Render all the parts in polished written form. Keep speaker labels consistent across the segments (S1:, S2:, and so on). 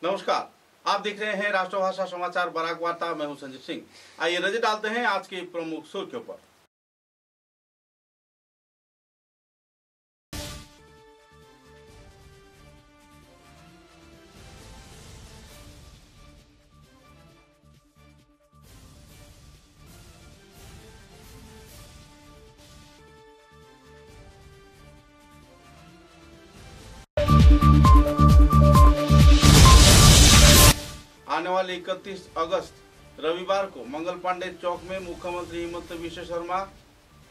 S1: नमस्कार, आप देख रहे हैं राष्ट्रभाषा समाचार बराक वार्ता। मैं हूं संजीव सिंह। आइए नजर डालते हैं आज के प्रमुख सुर्खियों पर। आने वाले 31 अगस्त रविवार को मंगल पांडे चौक में मुख्यमंत्री हिमंत विश्व शर्मा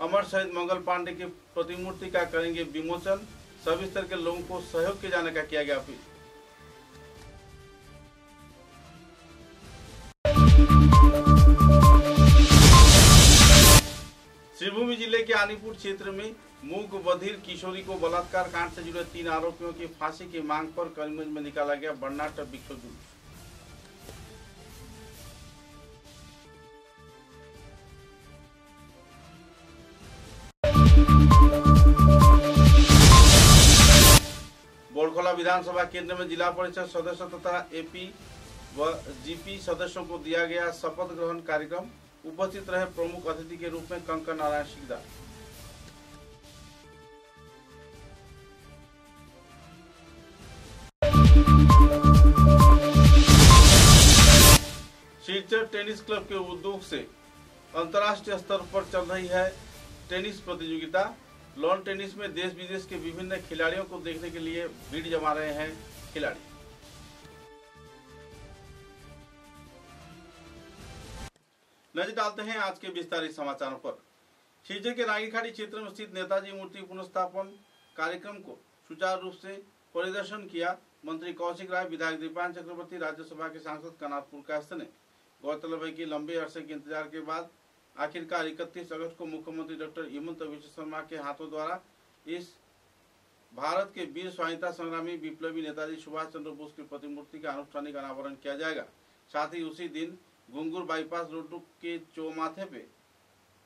S1: अमर शहीद मंगल पांडे की प्रतिमूर्ति का करेंगे विमोचन। सभी स्तर के लोगों को सहयोग किए जाने का किया गया अपील। सिरभूमि जिले के आनीपुर क्षेत्र में मूक बधिर किशोरी को बलात्कार कांड से जुड़े 3 आरोपियों की फांसी की मांग पर करीमगंज में निकाला गया बर्नाट विक्षोभ जुलूस। बोरखोला विधानसभा केंद्र में जिला परिषद सदस्य तथा एपी व जीपी सदस्यों को दिया गया शपथ ग्रहण कार्यक्रम। उपस्थित रहे प्रमुख अतिथि के रूप में कंकर नारायण सिकदार। सिलचर टेनिस क्लब के उद्योग से अंतर्राष्ट्रीय स्तर पर चल रही है टेनिस प्रतियोगिता। लॉन टेनिस में देश विदेश के विभिन्न खिलाड़ियों को देखने के लिए भीड़ जमा रहे हैं खिलाड़ी। नजर डालते हैं आज के विस्तारित समाचारों पर। सिलचर के रागीखाड़ी क्षेत्र में स्थित नेताजी मूर्ति पुनर्स्थापन कार्यक्रम को सुचारू रूप से परिदर्शन किया मंत्री कौशिक राय, विधायक दीपान चक्रवर्ती, राज्यसभा के सांसद कनाथ पुरकायस्थ ने। गौरतलब है कि लंबे अरसे के इंतजार के बाद आखिरकार 31 अगस्त को मुख्यमंत्री डॉक्टर हिमंत विश्व शर्मा के हाथों द्वारा इस भारत के वीर स्वाधीनता संग्रामी विप्लवी नेताजी सुभाष चंद्र बोस की प्रतिमूर्ति का आनुष्ठानिक अनावरण किया जाएगा। साथ ही उसी दिन घुंगुर बाईपास रोड के चौमाथे पे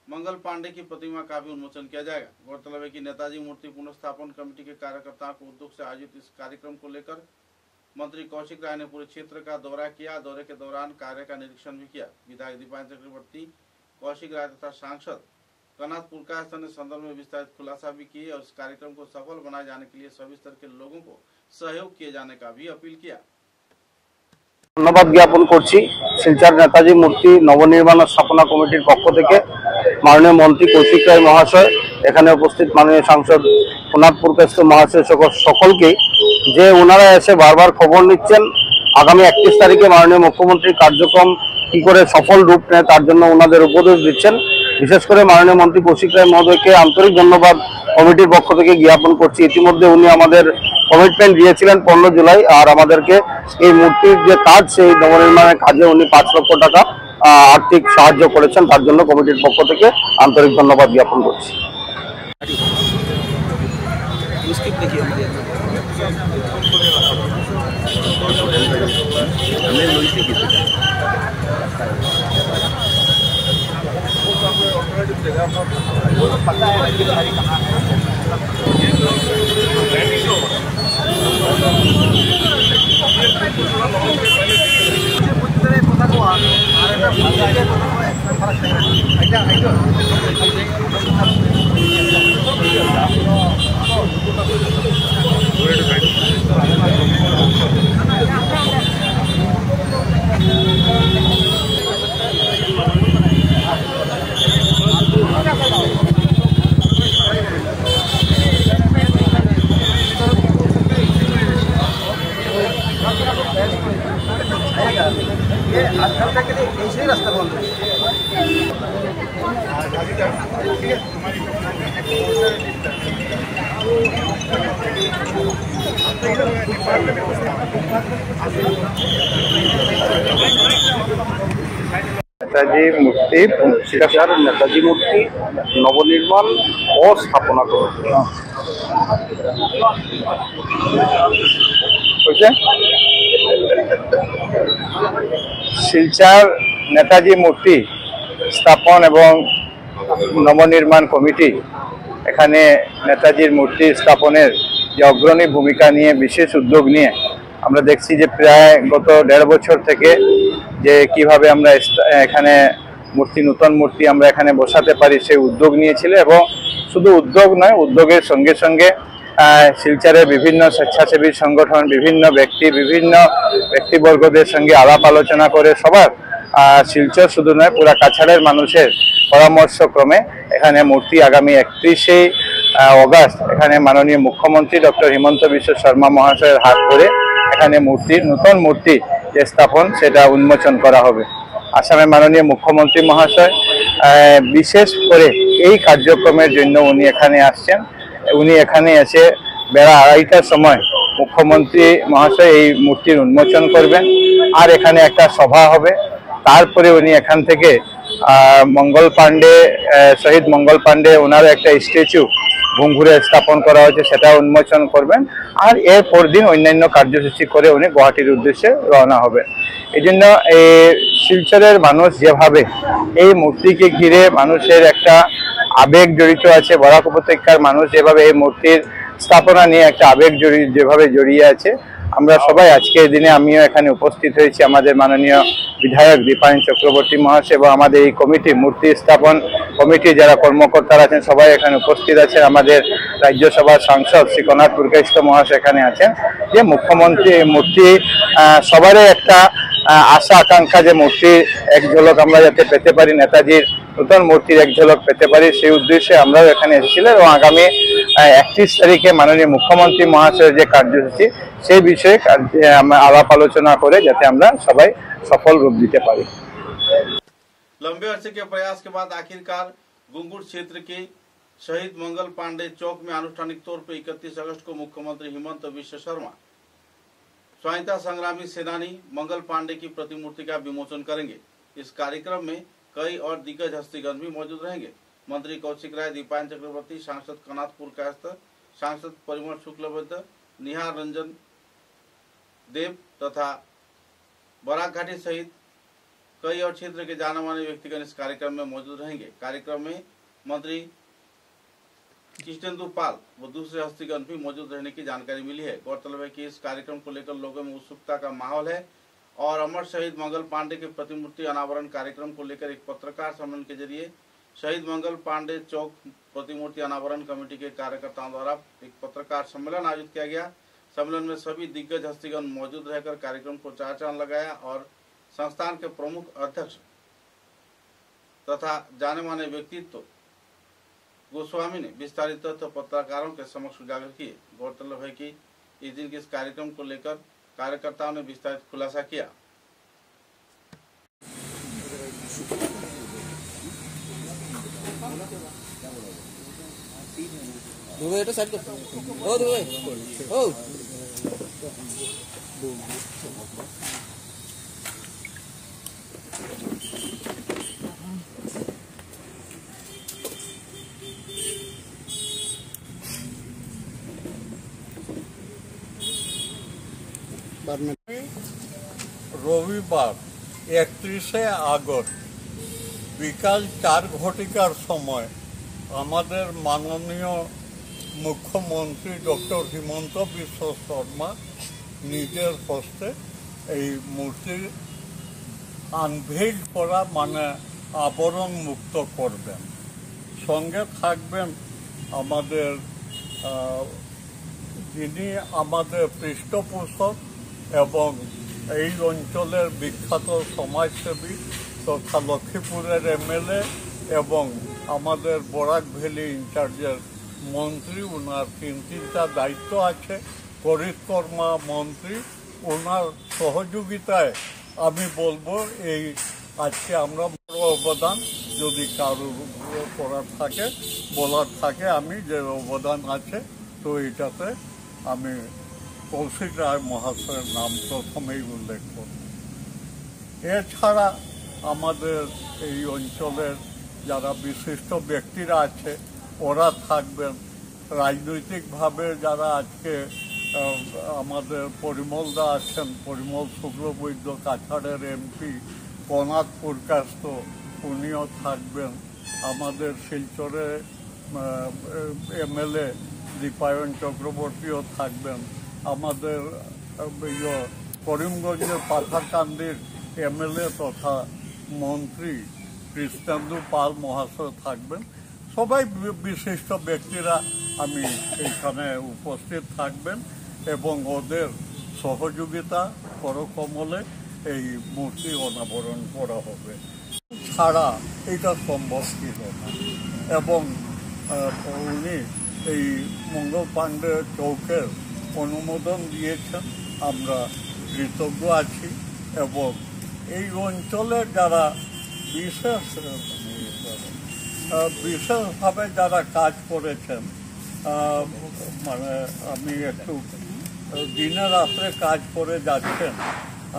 S1: मंगल पांडे की प्रतिमा का भी उन्मोचन किया जाएगा। गौरतलब है कि नेताजी मूर्ति पुनर्स्थापन कमेटी के कार्यकर्ताओं को उद्योग से आयोजित इस कार्यक्रम को लेकर मंत्री कौशिक राय ने पूरे क्षेत्र का दौरा किया। दौरे के दौरान कार्य का निरीक्षण भी किया। विधायक दीपान चक्रवर्ती, कौशिक राय तथा सांसद कनाथ पुरकायस्थ ने संदर्भ में विस्तारित खुलासा भी किए और इस कार्यक्रम को सफल बनाए जाने के लिए सभी स्तर के लोगों को सहयोग किए जाने का भी अपील किया।
S2: धन्यवाद ज्ञापन करছি শিলচর নেতাজি মূর্তি নবনির্মাণ স্থাপনা কমিটির পক্ষ থেকে মাননীয় মন্ত্রী কৌশিক রায় মহাশয়, এখানে উপস্থিত মাননীয় সাংসদ কনাথ পুরকায়স্থ মহাশয় সকলকে যে ওনারা এসে বারবার খবর নিচ্ছেন আগামী 31 তারিখে মাননীয় মুখ্যমন্ত্রীর কার্যক্রম কি করে সফল রূপ নেয় তার জন্য ওনাদের উপদেশ দিচ্ছেন। বিশেষ করে মাননীয় মন্ত্রী কৌশিক রায় মহোদয়কে আন্তরিক ধন্যবাদ কমিটির পক্ষ থেকে জ্ঞাপন করছি। ইতিমধ্যে উনি আমাদের কমিটমেন্ট দিয়েছিলেন 15 জুলাই, আর আমাদেরকে এই মূর্তির যে কাজ সেই নবনির্মাণের কাজে উনি 5 লক্ষ টাকা আর্থিক সাহায্য করেছেন। তার জন্য কমিটির পক্ষ থেকে আন্তরিক ধন্যবাদ জ্ঞাপন করছি।
S3: ये आजकल के लिए ऐसे ही रास्ता बंद है।
S2: নেতাজি মূর্তি শিলচর নেতাজি মূর্তি নবনির্মাণ ও স্থাপনা কমিটি শিলচর নেতাজি মূর্তি স্থাপন এবং নবনির্মাণ কমিটি এখানে নেতাজির মূর্তি স্থাপনের যে অগ্রণী ভূমিকা নিয়ে বিশেষ উদ্যোগ নিয়ে আমরা দেখছি যে প্রায় গত 1.5 বছর থেকে যে কিভাবে আমরা এখানে নতুন মূর্তি আমরা এখানে বসাতে পারি সেই উদ্যোগ নিয়েছিল, এবং শুধু উদ্যোগ নয়, উদ্যোগের সঙ্গে সঙ্গে শিলচরের বিভিন্ন স্বেচ্ছাসেবী সংগঠন, বিভিন্ন ব্যক্তিবর্গদের সঙ্গে আলাপ আলোচনা করে সবার শিলচর শুধু নয় পুরা কাছাড়ের মানুষের পরামর্শক্রমে এখানে মূর্তি আগামী 31শে অগাস্ট এখানে মাননীয় মুখ্যমন্ত্রী ডক্টর হিমন্ত বিশ্ব শর্মা মহাশয়ের হাত ধরে এখানে নতুন মূর্তি যে স্থাপন সেটা উন্মোচন করা হবে। আসামের মাননীয় মুখ্যমন্ত্রী মহাশয় বিশেষ করে এই কার্যক্রমের জন্য উনি এখানে আসছেন। উনি এখানে এসে বেলা 2:30টার সময় মুখ্যমন্ত্রী মহাশয় এই মূর্তির উন্মোচন করবেন, আর এখানে একটা সভা হবে। তারপরে উনি এখান থেকে শহীদ মঙ্গল পাণ্ডে ওনার একটা স্ট্যাচু ঘুঙ্গুরে স্থাপন করা হয়েছে সেটা উন্মোচন করবেন, আর এর পরদিন অন্যান্য কার্যসূচি করে উনি গুয়াহাটির উদ্দেশ্যে রওনা হবেন। এই জন্য শিলচরের মানুষ যেভাবে এই মূর্তিকে ঘিরে মানুষের একটা আবেগ জড়িত আছে, বরাক উপত্যকার মানুষ যেভাবে এই মূর্তির স্থাপনা নিয়ে একটা আবেগ যেভাবে জড়িয়ে আছে, আমরা সবাই আজকের দিনে আমিও এখানে উপস্থিত হয়েছি। আমাদের মাননীয় বিধায়ক দীপায়ন চক্রবর্তী মহাশয় এবং আমাদের এই কমিটি মূর্তি স্থাপন কমিটি যারা কর্মকর্তারা আছেন সবাই এখানে উপস্থিত আছেন। আমাদের রাজ্যসভার সাংসদ শ্রী কনাথ পুরকাইস্থ মহাশয় এখানে আছেন। যে মুখ্যমন্ত্রী মূর্তি সবারই একটা আশা আকাঙ্ক্ষা যে মূর্তির এক ঝলক আমরা যাতে পেতে পারি, নেতাজির নতুন মূর্তির এক ঝলক পেতে পারি, সেই উদ্দেশ্যে আমরাও এখানে এসেছিলাম। এবং আগামী 31 তারিখে মাননীয় মুখ্যমন্ত্রী মহাশয়ের যে কার্যসূচি সেই বিষয়ে আলাপ আলোচনা করে যাতে আমরা সবাই सफल रूप देते पारी।
S1: लंबे अरसे के प्रयास के बाद आखिरकार गुंगुर क्षेत्र के शहीद मंगल पांडे चौक में आनुष्ठानिक तौर पर 31 अगस्त को मुख्यमंत्री हिमंत विश्व शर्मा स्वाधीनता संग्रामी सेनानी मंगल पांडे की प्रतिमूर्ति का विमोचन करेंगे। इस कार्यक्रम में कई और दिग्गज हस्तीगण भी मौजूद रहेंगे। मंत्री कौशिक राय, दीपायन चक्रवर्ती, सांसद कनाथ पुरकायस्थ, सांसद परिमल शुक्लबद्ध, निहार रंजन देव तथा बराक घाटी सहित कई और क्षेत्र के जाने माने व्यक्तिगण इस कार्यक्रम में मौजूद रहेंगे। कार्यक्रम में मंत्री कृष्णेंदु पाल व दूसरे हस्तीगण भी मौजूद रहने की जानकारी मिली है। गौरतलब है कि इस कार्यक्रम को लेकर लोगों में उत्सुकता का माहौल है और अमर शहीद मंगल पांडे के प्रतिमूर्ति अनावरण कार्यक्रम को लेकर एक पत्रकार सम्मेलन के जरिए शहीद मंगल पांडे चौक प्रतिमूर्ति अनावरण कमेटी के कार्यकर्ताओं द्वारा एक पत्रकार सम्मेलन आयोजित किया गया। सम्मेलन में सभी दिग्गज हस्तीगण मौजूद रहकर कार्यक्रम को चार चांद लगाया और संस्थान के प्रमुख अध्यक्ष तथा जाने माने व्यक्तित्व गोस्वामी ने विस्तारित तथ्य पत्रकारों के समक्ष उजागर किए। गौरतलब है कि इस दिन के इस कार्यक्रम को लेकर कार्यकर्ताओं ने विस्तारित खुलासा किया।
S4: রবিবার 31শে আগস্ট বিকাল 4 ঘটিকার সময় আমাদের মাননীয় মুখ্যমন্ত্রী ডক্টর হিমন্ত বিশ্ব শর্মা নিজের হস্তে এই মূর্তির আনভেইল করা মানে আবরণ মুক্ত করবেন। সঙ্গে থাকবেন আমাদের যিনি আমাদের পৃষ্ঠপোষক এবং এই অঞ্চলের বিখ্যাত সমাজসেবী তথা লক্ষ্মীপুরের এমএলএ এবং আমাদের বরাক ভ্যালি ইনচার্জের মন্ত্রী, ওনার 3টা দায়িত্ব আছে। পরিক্রমা মন্ত্রী, ওনার সহযোগিতায় আমি বলবো এই আজকে আমরা বড় অবদান, যদি কারোর করার থাকে বলার থাকে আমি যে অবদান আছে তো এটাতে আমি কৌশিক রায় মহাশয়ের নাম প্রথমেই উল্লেখ করব। এছাড়া আমাদের এই অঞ্চলের যারা বিশিষ্ট ব্যক্তিরা আছে ওরা থাকবেন। রাজনৈতিকভাবে যারা আজকে আমাদের পরিমলদা আছেন, পরিমল শুক্লবৈদ্য কাছাড়ের এমপি, কনাথ পুরকায়স্থ উনিও থাকবেন। আমাদের শিলচরে এমএলএ দীপায়ন চক্রবর্তীও থাকবেন। আমাদের করিমগঞ্জের পাথারকান্দির এমএলএ তথা মন্ত্রী কৃষ্ণেন্দু পাল মহাশয় থাকবেন। সবাই বিশিষ্ট ব্যক্তিরা আমি এইখানে উপস্থিত থাকবেন এবং ওদের সহযোগিতা করকমলে এই মূর্তি অনাবরণ করা হবে। ছাড়া এটা সম্ভব ছিল না এবং উনি এই মঙ্গল পাণ্ডে চৌকের অনুমোদন দিয়েছেন, আমরা কৃতজ্ঞ আছি এবং এই অঞ্চলের যারা বিশেষভাবে যারা কাজ করেছেন, মানে আমি একটু দিনে রাত্রে কাজ করে যাচ্ছেন,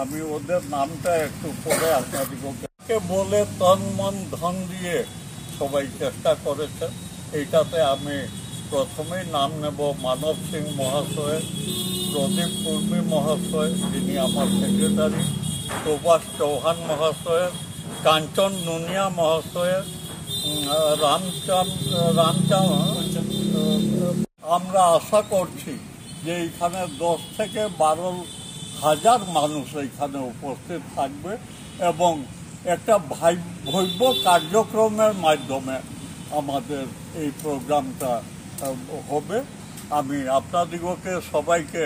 S4: আমি ওদের নামটা একটু পরে আপনাদেরকে বলে তন মন ধন দিয়ে সবাই চেষ্টা করেছেন। এইটাতে আমি প্রথমেই নাম নেব মানব সিং মহাশয়, প্রদীপ কুর্মী মহাশয় যিনি আমার সেক্রেটারি, সুভাষ চৌহান মহাশয়, কাঞ্চন নুনিয়া মহাশয়, আমরা আশা করছি যে এইখানে 10 থেকে 12 হাজার মানুষ এইখানে উপস্থিত থাকবে এবং একটা ভব্য কার্যক্রমের মাধ্যমে আমাদের এই প্রোগ্রামটা হবে। আমি আপনাদিগকে সবাইকে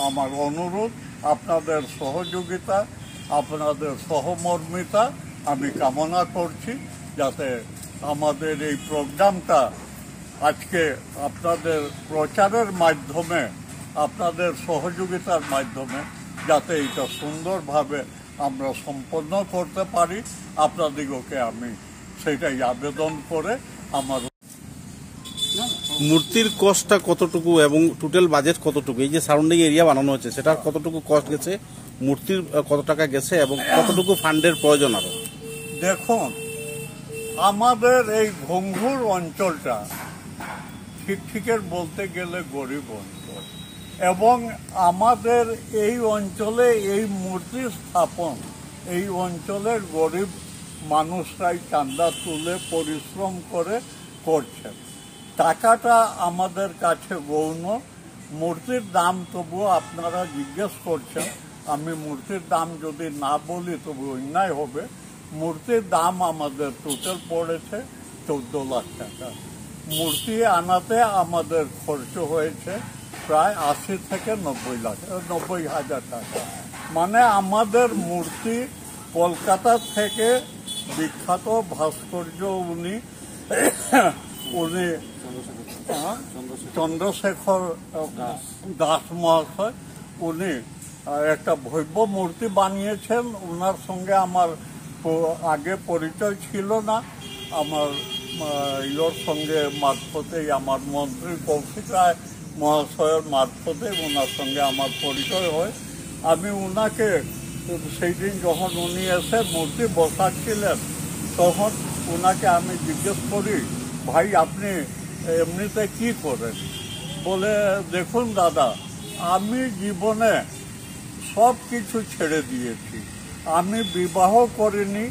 S4: আমার অনুরোধ, আপনাদের সহযোগিতা, আপনাদের সহমর্মিতা আমি কামনা করছি, যাতে আমাদের এই প্রোগ্রামটা আজকে আপনাদের প্রচারের মাধ্যমে, আপনাদের সহযোগিতার মাধ্যমে যাতে এটা সুন্দরভাবে আমরা সম্পন্ন করতে পারি, আপনাদিগকে আমি সেটাই আবেদন করে আমার।
S1: মূর্তির কস্টটা কতটুকু এবং টোটাল বাজেট কতটুকু, এই যে সারাউন্ডিং এরিয়া বানানো হচ্ছে সেটার কতটুকু কস্ট গেছে, মূর্তির কত টাকা গেছে এবং কতটুকু ফান্ডের প্রয়োজন হবে?
S4: দেখুন, আমাদের এই ঘুঙ্গুর অঞ্চলটা ঠিকের বলতে গেলে গরিব অঞ্চল এবং আমাদের এই অঞ্চলে এই মূর্তি স্থাপন এই অঞ্চলের গরিব মানুষরাই চাঁদা তুলে পরিশ্রম করে করছেন। টাকাটা আমাদের কাছে গৌণ। মূর্তির দাম তবুও আপনারা জিজ্ঞেস করছেন, আমি মূর্তির দাম যদি না বলি তবু অন্যায় হবে। মূর্তির দাম আমাদের টোটাল পড়েছে 14 লাখ টাকা। মূর্তি আনাতে আমাদের খরচ হয়েছে প্রায় 80 থেকে 90 হাজার টাকা। মানে আমাদের মূর্তি কলকাতা থেকে বিখ্যাত ভাস্কর্য উনি চন্দ্রশেখর দাস মহাশয়, উনি একটা ভব্য মূর্তি বানিয়েছেন। ওনার সঙ্গে আমার আগে পরিচয় ছিল না, আমার ইয়োর সঙ্গে মারফতেই, আমার মন্ত্রী কৌশিক রায় মহাশয়ের মারফতে ওনার সঙ্গে আমার পরিচয় হয়। আমি ওনাকে সেই দিন যখন উনি এসে মূর্তি বসাচ্ছিলেন তখন ওনাকে আমি জিজ্ঞেস করি, ভাই আপনি এমনিতে কি করেন? বলে, দেখুন দাদা, আমি জীবনে সব কিছু ছেড়ে দিয়েছি, আমি বিবাহ করিনি,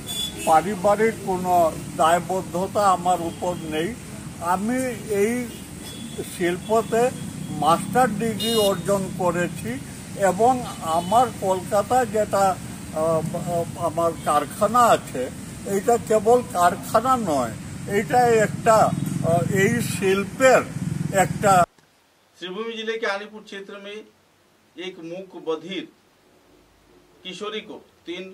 S4: পারিবারিক কোনো দায়বদ্ধতা আমার উপর নেই, আমি এই শিল্পতে মাস্টার ডিগ্রি অর্জন করেছি এবং আমার কলকাতায় যেটা আমার কারখানা আছে, এইটা কেবল কারখানা নয়, এটা একটা এই शिल्पेर एक।
S1: श्रीभूमि जिले के आलीपुर क्षेत्र में एक मूक बधिर किशोरी को 3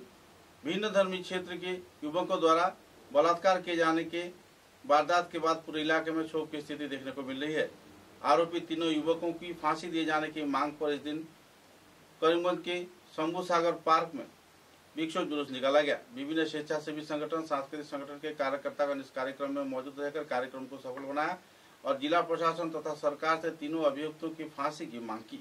S1: भिन्न धर्मी क्षेत्र के युवकों द्वारा बलात्कार किए जाने के वारदात के बाद पूरे इलाके में क्षोभ की स्थिति देखने को मिल रही है। आरोपी तीनों युवकों की फांसी दिए जाने की मांग पर इस दिन करीमगंज के शंभू सागर पार्क में विक्षोभ जुलूस निकाला गया। विभिन्न स्वेच्छासेवी संगठन, सांस्कृतिक संगठन के कार्यकर्तागण इस कार्यक्रम में मौजूद रहकर कार्यक्रम को सफल बनाया और जिला प्रशासन तथा सरकार से तीनों अभियुक्तों की फांसी की मांग की।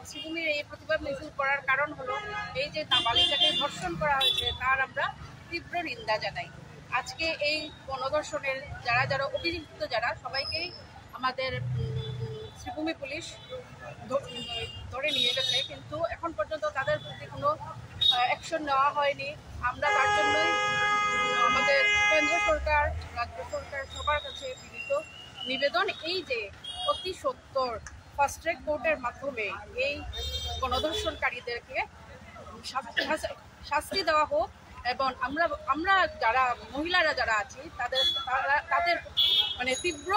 S5: শ্রীভূমির এই প্রতিবাদ মিছিল করার কারণ হলো এই যে নাবালিকাকে ধর্ষণ করা হয়েছে তার আমরা তীব্র নিন্দা জানাই। আজকে এই গণধর্ষণের যারা যারা অভিযুক্ত যারা সবাইকেই আমাদের শ্রীভূমি পুলিশ ধরে নিয়ে গেছে, কিন্তু এখন পর্যন্ত তাদের প্রতি কোনো অ্যাকশন নেওয়া হয়নি। আমরা তার জন্যই আমাদের কেন্দ্র সরকার, রাজ্য সরকার সবার কাছে বিনীত নিবেদন এই যে অতি সত্বর ফাস্ট ট্র্যাক কোর্টের মাধ্যমে এই গণধর্ষণকারীদেরকে শাস্তি দেওয়া হোক, এবং আমরা যারা মহিলারা যারা আছি তাদের মানে তীব্র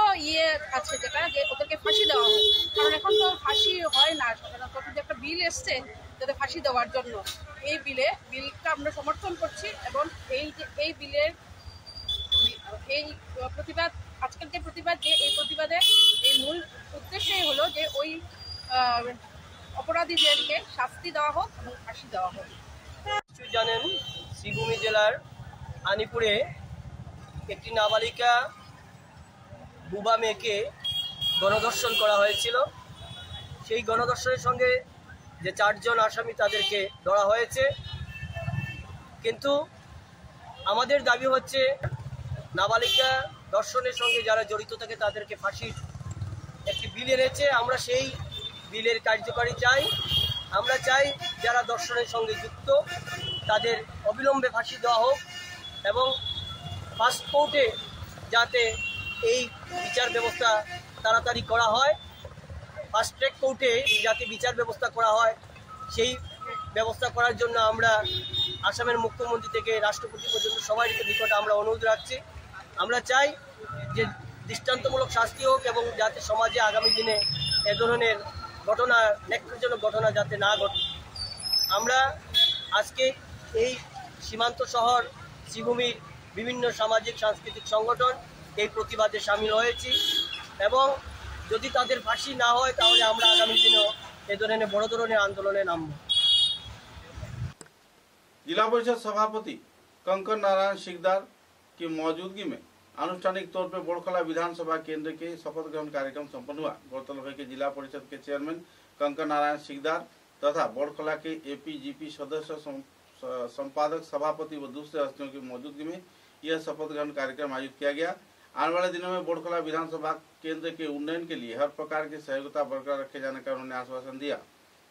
S5: আছে যেটা যে ওদেরকে ফাঁসি দেওয়া হোক। কারণ এখন তো ফাঁসি হয় না সাধারণত, কিন্তু একটা বিল এসছে যাতে ফাঁসি দেওয়ার জন্য। এই বিলটা আমরা সমর্থন করছি, এবং এই বিলের এই প্রতিবাদ, আজকের যে প্রতিবাদ, যে এই প্রতিবাদের এই মূল উদ্দেশ্যই হলো যে ওই অপরাধীদেরকে শাস্তি দেওয়া হোক এবং ফাঁসি দেওয়া হোক।
S3: জানেন, শ্রীভূমি জেলার আনিপুরে একটি নাবালিকা বুবা মেয়েকে গণধর্ষণ করা হয়েছিল। সেই গণধর্ষণের সঙ্গে যে 4 জন আসামি তাদেরকে ধরা হয়েছে, কিন্তু আমাদের দাবি হচ্ছে নাবালিকা ধর্ষণের সঙ্গে যারা জড়িত থাকে তাদেরকে ফাঁসির একটি বিল এনেছে। আমরা সেই বিলের কার্যকারী চাই। আমরা চাই যারা ধর্ষণের সঙ্গে যুক্ত তাদের অবিলম্বে ফাঁসি দেওয়া হোক, এবং ফাস্ট কোর্টে যাতে এই বিচার ব্যবস্থা তাড়াতাড়ি করা হয়, ফাস্ট ট্র্যাক কোর্টে যাতে বিচার ব্যবস্থা করা হয়, সেই ব্যবস্থা করার জন্য আমরা আসামের মুখ্যমন্ত্রী থেকে রাষ্ট্রপতি পর্যন্ত সবাই নিকট আমরা অনুরোধ রাখছি। আমরা চাই যে দৃষ্টান্তমূলক শাস্তি হোক, এবং যাতে সমাজে আগামী দিনে এ ধরনের ঘটনা, ন্যাক্কারজনক ঘটনা যাতে না ঘটে। আমরা আজকে এই সীমান্ত শহর শ্রীভূমির বিভিন্ন সামাজিক সাংস্কৃতিক সংগঠন এই প্রতিবাদে সামিল হয়েছি, এবং যদি তাদের ফাঁসি না হয় তাহলে আমরা আগামী দিনেও এ ধরনের বড় ধরনের আন্দোলনে नाम।
S1: जिला परिषद सभापति कंकन नारायण सिकदार की मौजूदगी में आनुष्ठानिक तौर पर बोड़खला विधानसभा केंद्र के शपथ ग्रहण कार्यक्रम संपन्न हुआ। गौरतलब है कि जिला परिषद के चेयरमैन कंकन नारायण सिकदार तथा बोड़खला के एपीजीपी सदस्य संपादक सभापति व दूसरे हस्तियों की मौजूदगी में यह शपथ ग्रहण कार्यक्रम आयोजित किया गया। आने वाले दिनों में बोड़खला विधानसभा केंद्र के उन्नयन के लिए हर प्रकार की सहयोगिता बरकरार रखे जाने का उन्होंने आश्वासन दिया।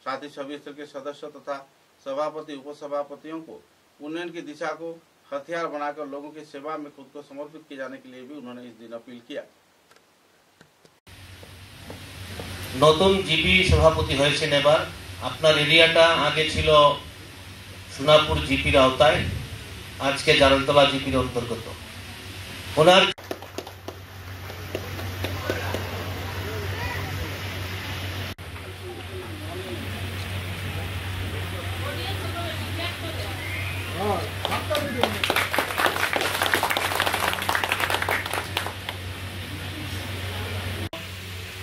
S1: साथ ही सभी स्तर के सदस्य तथा सभापति उपसभापतियों को उन्नयन की दिशा को हथियार बनाकर लोगों की सेवा में खुद को समर्पित किए जाने के लिए भी उन्होंने इस दिन अपील किया।
S6: নতুন জিপি সভাপতি হয়েছেন এবার। আপনার এরিয়াটা আগে ছিল সোনাপুর জিপির আওতায়, আজকে জারলতলা জিপির অন্তর্গত। ওনার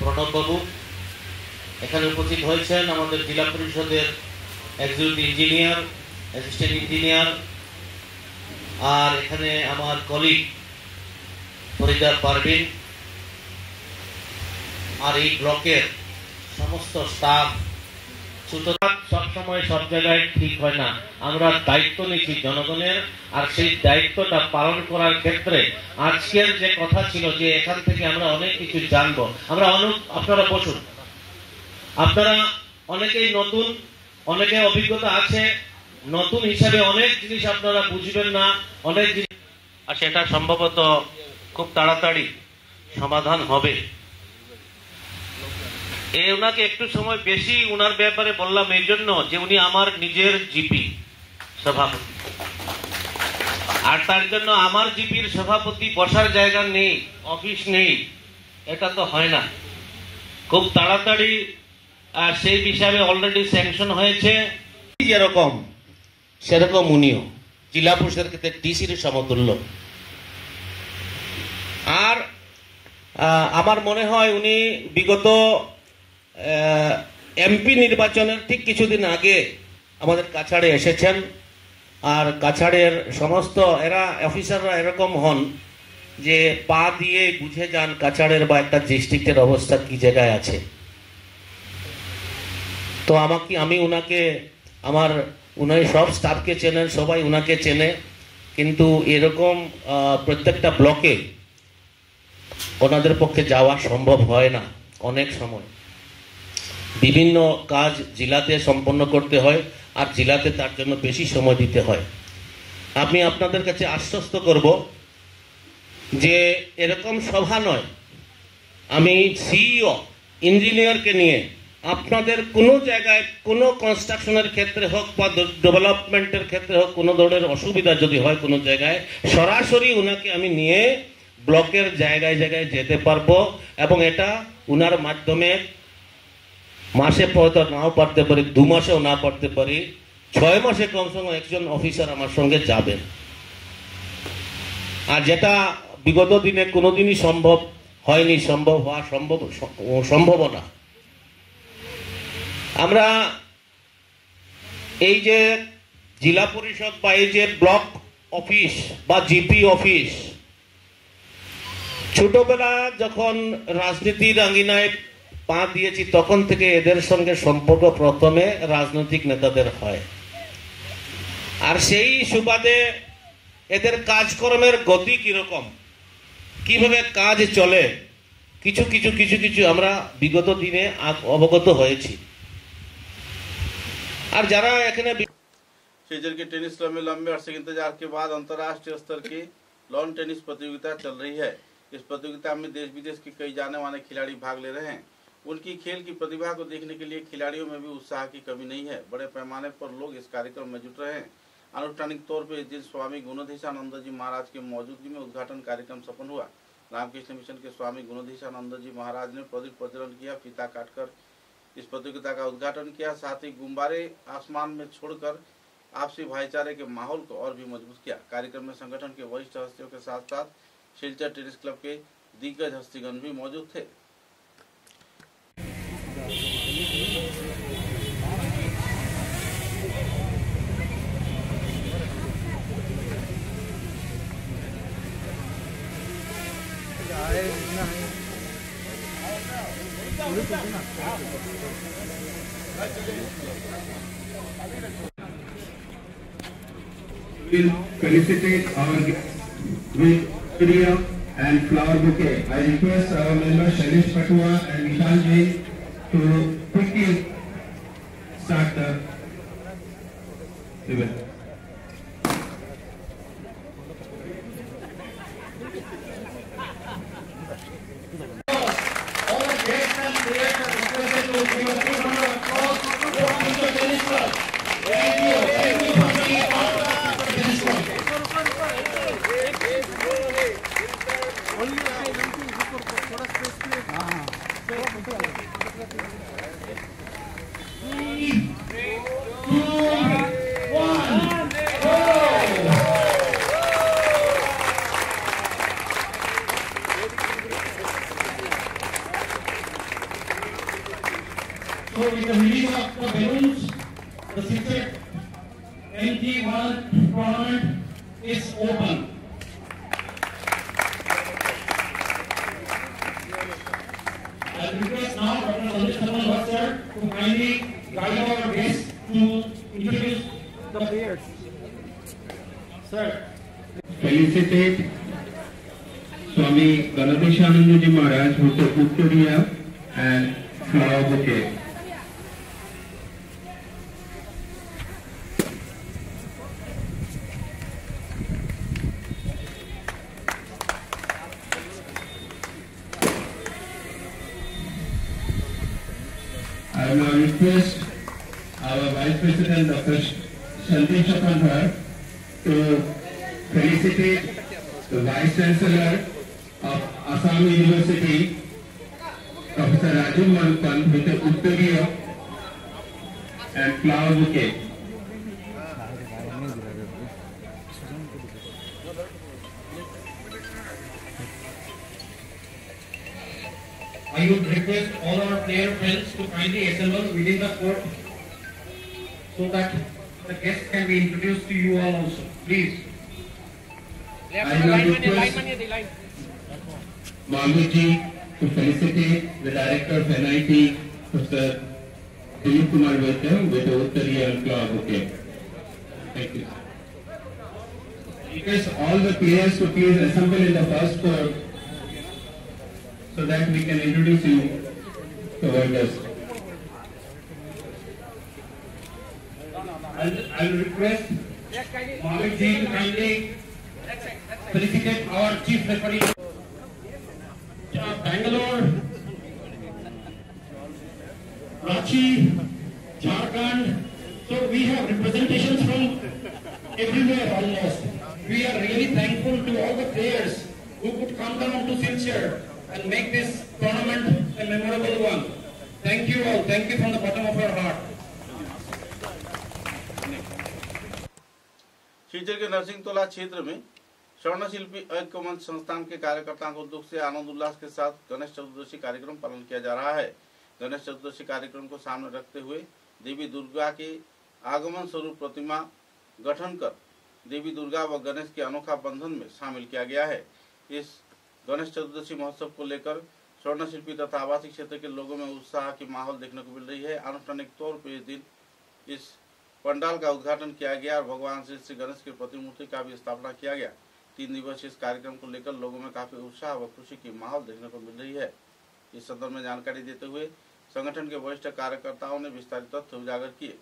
S6: প্রণব বাবু এখানে উপস্থিত হয়েছেন, আমাদের জেলা পরিষদের এক্সিকিউটিভ ইঞ্জিনিয়ার, অ্যাসিস্ট্যান্ট ইঞ্জিনিয়ার, আর এখানে আমার কলিগ ফরিদা পারভিন, আর এই ব্লকের সমস্ত স্টাফ। সুতরাং সবসময় সব জায়গায় ঠিক হয় না, আমরা দায়িত্ব নিচ্ছি জনগণের, আর সেই দায়িত্বটা পালন করার ক্ষেত্রে আজকের যে কথা ছিল যে এখান থেকে আমরা অনেক কিছু জানবো। আমরা আপনারা বসুন, আপনারা অনেকেই নতুন, অনেকে অভিজ্ঞতা আছে, নতুন হিসাবে অনেক জিনিস আপনারা বুঝবেন না, অনেক জিনিস, আর সেটা সম্ভবত খুব তাড়াতাড়ি সমাধান হবে। ওনাকে একটু সময় বেশি ওনার ব্যাপারে বললাম এই জন্য যে উনি আমার নিজের জিপি সভাপতি, আর তার জন্য আমার জিপির সভাপতি বসার জায়গা নেই, অফিস নেই, এটা তো হয় না। খুব তাড়াতাড়ি সেই বিষয়ে অলরেডি স্যাংশন হয়েছে, যেরকম সেরকম উনিও জেলা পরিষদের ক্ষেত্রে ডিসির সমতুল্য। আর আমার মনে হয় উনি বিগত এমপি নির্বাচনের ঠিক কিছুদিন আগে আমাদের কাছাড়ে এসেছেন। আর কাছাড়ের সমস্ত এরা অফিসাররা এরকম হন যে পা দিয়ে বুঝে যান কাছাড়ের বা একটা ডিস্ট্রিক্টের অবস্থা কি জায়গায় আছে। তো আমি উনাকে উনি সব স্টাফকে চেনেন, সবাই উনাকে চেনে, কিন্তু এরকম প্রত্যেকটা ব্লকে ওনাদের পক্ষে যাওয়া সম্ভব হয় না। অনেক সময় বিভিন্ন কাজ জেলাতে সম্পন্ন করতে হয়, আর জেলাতে তার জন্য বেশি সময় দিতে হয়। আমি আপনাদের কাছে আশ্বস্ত করব যে এরকম সভা নয়, আমি সিইও ইঞ্জিনিয়ারকে নিয়ে আপনাদের কোনো জায়গায় কোনো কনস্ট্রাকশনের ক্ষেত্রে হোক বা ডেভেলপমেন্টের ক্ষেত্রে হোক কোনো ধরনের অসুবিধা যদি হয় কোনো জায়গায়, সরাসরি উনাকে আমি নিয়ে ব্লকের জায়গায় জায়গায় যেতে পারবো। এবং এটা উনার মাধ্যমে মাসে হয়তো নাও পারতে পারি, 2 মাসেও না পারতে পারি, 6 মাসে কমসে কম একজন অফিসার আমার সঙ্গে যাবেন। আর যেটা বিগত দিনে কোনোদিনই সম্ভব হয়নি, সম্ভব হওয়া সম্ভব না। আমরা এই যে জেলা পরিষদ বা এই যে ব্লক অফিস বা জিপি অফিস, ছোটবেলা যখন রাজনীতির আঙ্গিনায় পা দিয়েছি তখন থেকে এদের সঙ্গে সম্পর্ক প্রথমে রাজনৈতিক নেতাদের হয়। আর সেই সুবাদে এদের কাজকর্মের গতি কিরকম, কিভাবে কাজ চলে, কিছু কিছু কিছু কিছু আমরা বিগত দিনে অবগত হয়েছি। আর যারা এখানে
S1: शिलचर के टेनिस क्लब में लंबे अरसे के इंतजार के बाद अंतर्राष्ट्रीय स्तर की लॉन टेनिस प्रतियोगिता चल रही है। इस प्रतियोगिता में देश विदेश के कई जाने माने खिलाड़ी भाग ले रहे हैं। उनकी खेल की प्रतिभा को देखने के लिए खिलाड़ियों में भी उत्साह की कमी नहीं है। बड़े पैमाने पर लोग इस कार्यक्रम में जुट रहे हैं। अनुष्ठानिक तौर पर इस दिन स्वामी गुणधीशानंद जी महाराज की मौजूदगी में उद्घाटन कार्यक्रम संपन्न हुआ। रामकृष्ण मिशन के स्वामी गुणधीशानंद जी महाराज ने प्रदीप प्रज्वलन किया, फीता काटकर इस प्रतियोगिता का उद्घाटन किया। साथ ही गुब्बारे आसमान में छोड़कर आपसी भाईचारे के माहौल को और भी मजबूत किया। कार्यक्रम में संगठन के वरिष्ठ हस्तियों के साथ साथ शिलचर टेनिस क्लब के दिग्गज हस्तीगण भी मौजूद थे।
S7: Will felicitate our guests with video and flower bouquet. I request our members Shailesh Patua and Nishan Ji to quickly start the event. All the guests and players are requested to give a big round of applause for Mr. Tennis Club. Thank you for being part of the Tennis Club. So with the release of the balloons, the Silchar NT1 tournament is open. I request now Dr. Sandesh Thamal Bhatt to kindly guide our guests to introduce the players. Sir. Felicitate Swami Ganadeshanand Ji Maharaj with the Victoria and flower bouquet. I will request our Vice President Dr. Shanti Chakandhar to felicitate the Vice Chancellor of Assam University, Professor Rajiv Malpan, with the Uttariya and flower bouquet. I I would request all our player friends to kindly assemble within the court so that the guests can be introduced to you all also. Please.
S8: I will request Mahmoodji to felicitate the director of NIT, Mr. Dilip Kumar Vaitam, with the Uttariya Club. Okay. Thank you. Request all the players to please assemble in the first court so that we can introduce you to our guests. I will request Mahmoodji to kindly felicitate our chief referee. Bangalore, Ranchi, Jharkhand. So we have representations from everywhere almost. We are really thankful to all the players who could come down to Silchar and make this tournament a memorable one. Thank you all. Thank you from the bottom of our heart.
S1: Silchar के नरसिंहतोला क्षेत्र में स्वर्ण शिल्पी ऐक्य मंच संस्थान के कार्यकर्ताओं को दुख से आनंद उल्लास के साथ गणेश चतुर्दशी कार्यक्रम पालन किया जा रहा है। गणेश चतुर्दशी कार्यक्रम को सामने रखते हुए देवी दुर्गा के आगमन स्वरूप प्रतिमा गठन कर देवी दुर्गा व गणेश के अनोखा बंधन में शामिल किया गया है। इस गणेश चतुर्दशी महोत्सव को लेकर स्वर्ण शिल्पी तथा आवासीय क्षेत्र के लोगों में उत्साह की माहौल देखने को मिल रही है। आनुष्ठानिक तौर पर इस दिन इस पंडाल का उद्घाटन किया गया और भगवान श्री गणेश की प्रतिमूर्ति का भी स्थापना किया गया। 3 दिवसीय इस कार्यक्रम को लेकर लोगों में काफी उत्साह व खुशी की माहौल देखने को मिल रही है। इस संदर्भ में जानकारी देते हुए संगठन के वरिष्ठ कार्यकर्ताओं ने विस्तारित तथ्य उजागर किए।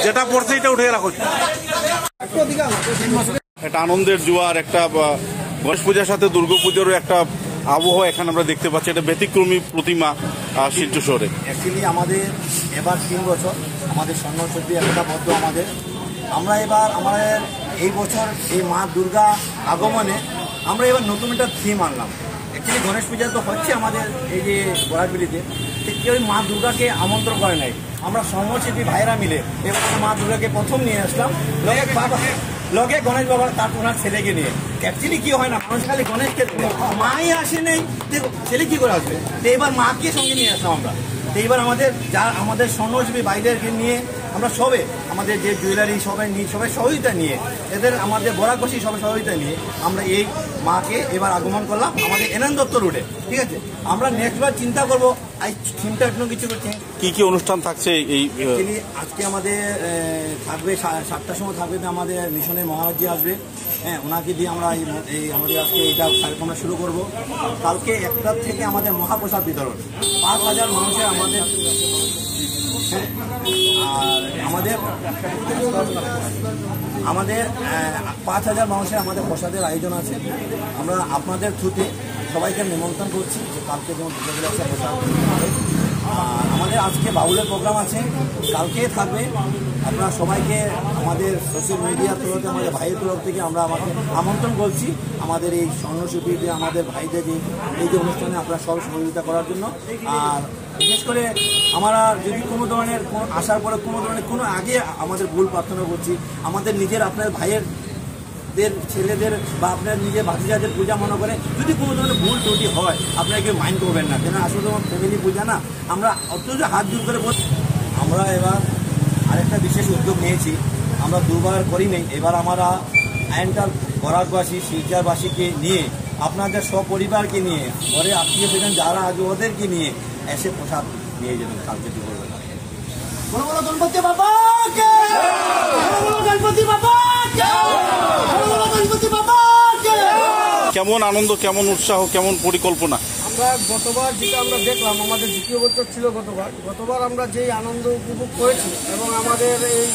S9: যেটা পড়ছে এটা উঠে রাখো। একটা আনন্দের জোয়ার, একটা গণেশ পূজার সাথে দুর্গাপুজোরও একটা আবহাওয়া এখানে আমরা দেখতে পাচ্ছি। এটা ব্যতিক্রমী প্রতিমা শিলচর শহরে।
S2: অ্যাকচুয়ালি আমাদের এবার 3 বছর আমাদের স্বর্ণচন্দ্রী একটা বদ্ধ আমাদের। আমরা এবার আমাদের এই বছর এই মা দুর্গা আগমনে আমরা এবার নতুন একটা থিম আনলাম। অ্যাকচুয়ালি গণেশ পূজা তো হচ্ছে আমাদের এই যে বরাকবিলিতে, কেউ মা দুর্গাকে আমন্ত্রণ করে নাই। আমরা স্বর্ণশিল্পী ভাইরা মিলে এবার মা দুর্গাকে প্রথম নিয়ে আসলাম, লগে গণেশ বাবা তার ওনার ছেলেকে নিয়ে। অ্যাকচুয়ালি কি হয় না, মানুষ খালি গণেশকে মাই আসে নেই, ছেলে কি করে আসবে, তো এবার মাকে সঙ্গে নিয়ে আসলাম আমরা। তো এইবার আমাদের স্বর্ণশিল্পী ভাইদেরকে নিয়ে আমরা সবে আমাদের যে জুয়েলারি সবাই সহযোগিতা নিয়ে, এদের আমাদের বরাকবাসী সবাই সহযোগিতা নিয়ে আমরা এই মাকে এবার আগমন করলাম আমাদের এনএন দত্ত রোডে। ঠিক আছে, আমরা নেক্সট বার চিন্তা করবো এই থিমটা একটু কিছু করছে।
S9: কি কি অনুষ্ঠান থাকছে? এই
S2: আজকে আমাদের থাকবে 7টার সময় থাকবে আমাদের মিশনের মহারাজজি আসবে। হ্যাঁ, ওনাকে দিয়ে আমরা এই আমাদের আজকে এটা কার্যক্রম শুরু করব। কালকে 1টা থেকে আমাদের মহাপ্রসাদ বিতরণ 5,000 মানুষের আমাদের। আর আমাদের 5,000 মানুষের আমাদের প্রসাদের আয়োজন আছে। আমরা আপনাদের থ্রুতে সবাইকে নিমন্ত্রণ করছি যে কালকে যেমন প্রসাদ। আর আমাদের আজকে বাউলের প্রোগ্রাম আছে, কালকে থাকবে
S10: আপনারা সবাইকে আমাদের সোশ্যাল মিডিয়ার তরফ থেকে আমাদের ভাইয়ের তরফ থেকে আমরা আমাকে আমন্ত্রণ করছি আমাদের এই স্বর্ণশিল্পীদের আমাদের ভাইদের এই যে অনুষ্ঠানে আপনারা সব সহযোগিতা করার জন্য। আর বিশেষ করে আমরা যদি কোনো ধরনের আসার পরে কোনো ধরনের কোনো আগে আমাদের ভুল প্রার্থনা করছি, আমাদের নিজের আপনার ভাইয়ের ছেলেদের বা আপনার নিজের ভাতিজাদের পূজা মনে করে যদি কোনো ধরনের ভুল ত্রুটি হয় আপনারা কেউ মাইন্ড করবেন না, কেন আসলে তোমার ফ্যামিলি পূজা না। আমরা অথচ হাত জোর করে বলছি আমরা এবার আরেকটা বিশেষ উদ্যোগ নিয়েছি, আমরা দুবার করি নেই, এবার আমরা আইনটাল বরাকবাসী শিলচরবাসীকে নিয়ে আপনাদের সপরিবারকে নিয়ে ঘরে আত্মীয় স্বজন যারা আগে ওদেরকে নিয়ে এসে প্রসাদ নিয়ে যাবেন কালকে দুপুরবেলা। বড় বড় গণপতি বাবা কে, বড় বড় গণপতি বাবা কে, বড় বড় গণপতি বাবা কে।
S9: কেমন আনন্দ, কেমন উৎসাহ, কেমন পরিকল্পনা?
S11: আমরা গতবার যেটা আমরা দেখলাম, আমাদের দ্বিতীয় বছর ছিল গতবার আমরা যেই আনন্দ উপভোগ করেছি এবং আমাদের এই